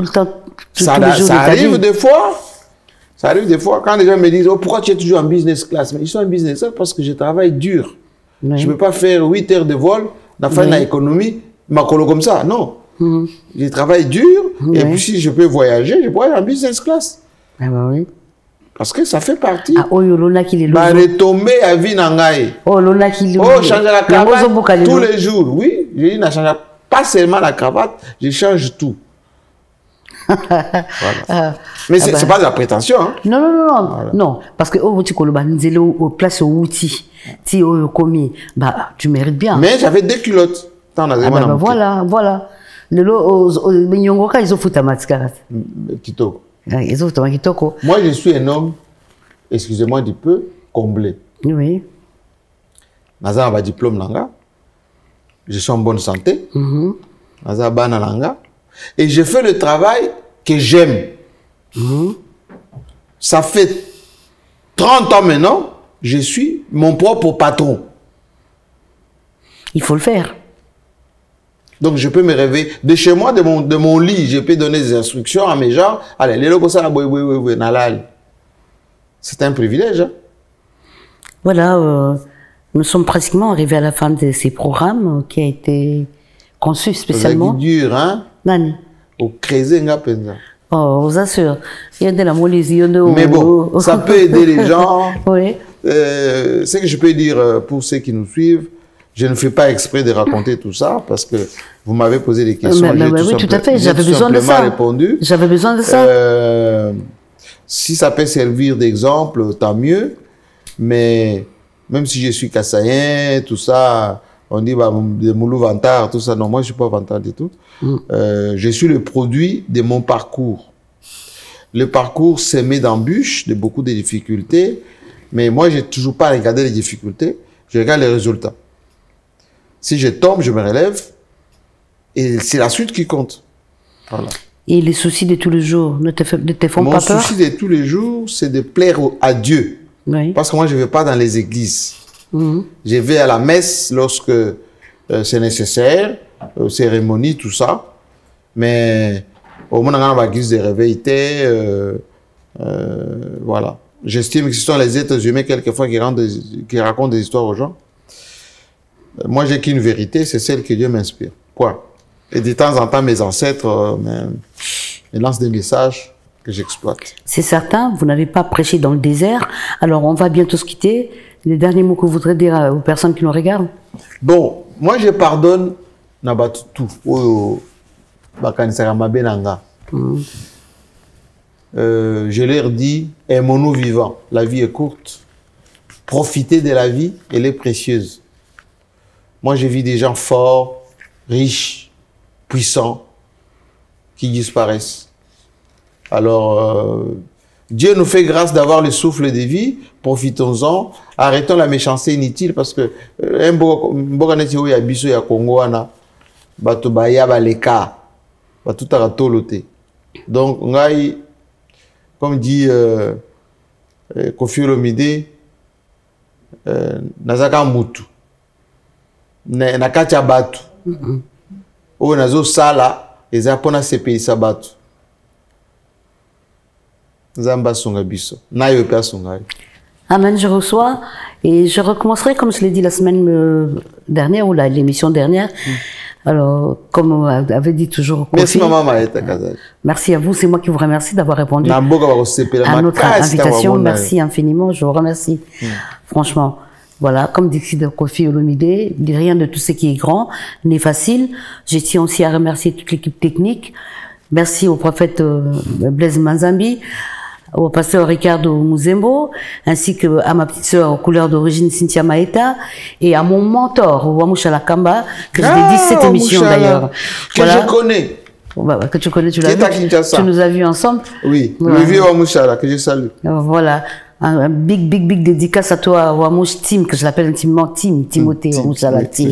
le temps. Ça arrive des fois. Ça arrive des fois quand les gens me disent oh, pourquoi tu es toujours en business class? Mais ils sont en business class parce que je travaille dur. Oui. Je ne peux pas faire 8 heures de vol, dans la économie, ma colo comme ça. Non. Je travaille dur et puis si je peux voyager, je peux aller en business class. Ah bah oui. Parce que ça fait partie. Ah, oh, yolona qui est là. Retomber à vie nangaï. Oh, lona qui est oh, changer la cravate tous les jours. Oui, je dis, change pas seulement la cravate, je change tout. Voilà. Mais ce n'est pas de la prétention. Hein. Non. Voilà. Non, parce que au place au outil, si au commis, bah tu mérites bien. Mais j'avais 2 culottes. Voilà. Le lot nyongoka ils ont foutu matskarat. Kitoko. Ils ont foutu kitoko. Moi je suis un homme, excusez-moi du peu, comblé. Oui. Naza ba diplôme nanga. Je suis en bonne santé. Naza bana nanga. Et je fais le travail que j'aime. Ça fait 30 ans maintenant, je suis mon propre patron. Il faut le faire. Donc je peux me réveiller. De chez moi, de mon lit, je peux donner des instructions à mes gens. Allez, les locaux, ça, c'est un privilège. Hein? Voilà, nous sommes pratiquement arrivés à la fin de ces programmes qui a été conçu spécialement. C'est dur, hein? Nani. Au creuser, nga penza. Oh, vous assure. Il y a de la mais bon, ça peut aider les gens. Oui. Ce que je peux dire pour ceux qui nous suivent, je ne fais pas exprès de raconter tout ça parce que vous m'avez posé des questions. Oui, tout à fait. J'avais besoin de ça. Répondu. J'avais besoin de ça. Si ça peut servir d'exemple, tant mieux. Mais même si je suis kassaïen, tout ça, on dit bah, de Moulou Vantard, tout ça. Non, moi je ne suis pas Vantard du tout. Je suis le produit de mon parcours. Le parcours semé d'embûches, de beaucoup de difficultés. Mais moi, je n'ai toujours pas regardé les difficultés. Je regarde les résultats. Si je tombe, je me relève. Et c'est la suite qui compte. Voilà. Et les soucis de tous les jours ne te font pas peur? Mon souci de tous les jours, c'est de plaire à Dieu. Oui. Parce que moi, je ne vais pas dans les églises. Je vais à la messe lorsque c'est nécessaire, cérémonie, tout ça. Mais au moins, on a la guise de réveil. Voilà. J'estime que ce sont les êtres humains, quelquefois, qui racontent des histoires aux gens. Moi, j'ai qu'une vérité, c'est celle que Dieu m'inspire. Quoi? Et de temps en temps, mes ancêtres me lancent des messages que j'exploite. C'est certain, vous n'avez pas prêché dans le désert. Alors, on va bientôt se quitter. Les derniers mots que vous voudrez dire aux personnes qui nous regardent? Bon, moi, je pardonne tout. Je leur dis, aimons-nous vivants. La vie est courte. Profitez de la vie, elle est précieuse. Moi, j'ai vu des gens forts, riches, puissants, qui disparaissent. Alors, Dieu nous fait grâce d'avoir le souffle de vie, profitons-en, arrêtons la méchanceté inutile parce que un mboka neti oyo ya biso ya Congo wana bato baya baleka bato taratolo te. Donc ngai comme dit Koffi Olomide nazaka mutu na kati ya bato oyo nazo sala eza pona sepelisa bato. Amen, je reçois et je recommencerai comme je l'ai dit la semaine dernière ou l'émission dernière. Alors, comme on avait dit toujours. Merci maman Maëta. Merci à vous, c'est moi qui vous remercie d'avoir répondu à notre invitation. Merci infiniment, je vous remercie. Franchement, voilà, comme dit Koffi Olomide, rien de tout ce qui est grand n'est facile. Je tiens aussi à remercier toute l'équipe technique. Merci au prophète Blaise Manzambi, au pasteur Ricardo Muzembo, ainsi que à ma petite sœur aux couleurs d'origine Cynthia Maëta, et à mon mentor, Wamushala Kamba, que je dédie cette émission d'ailleurs. Que voilà. Je connais. Que tu connais, tu l'as vu. Tu nous as vus ensemble. Oui, voilà. Le vieux Wamushala, que je salue. Voilà. Un big dédicace à toi, Wamouch Tim, que je l'appelle intimement Timothée Wamushala Tim.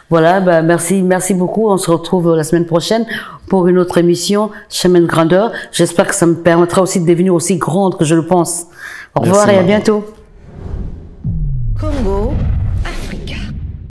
Voilà, bah merci beaucoup. On se retrouve la semaine prochaine pour une autre émission, Chemin de grandeur. J'espère que ça me permettra aussi de devenir aussi grande que je le pense. Au revoir et à bientôt.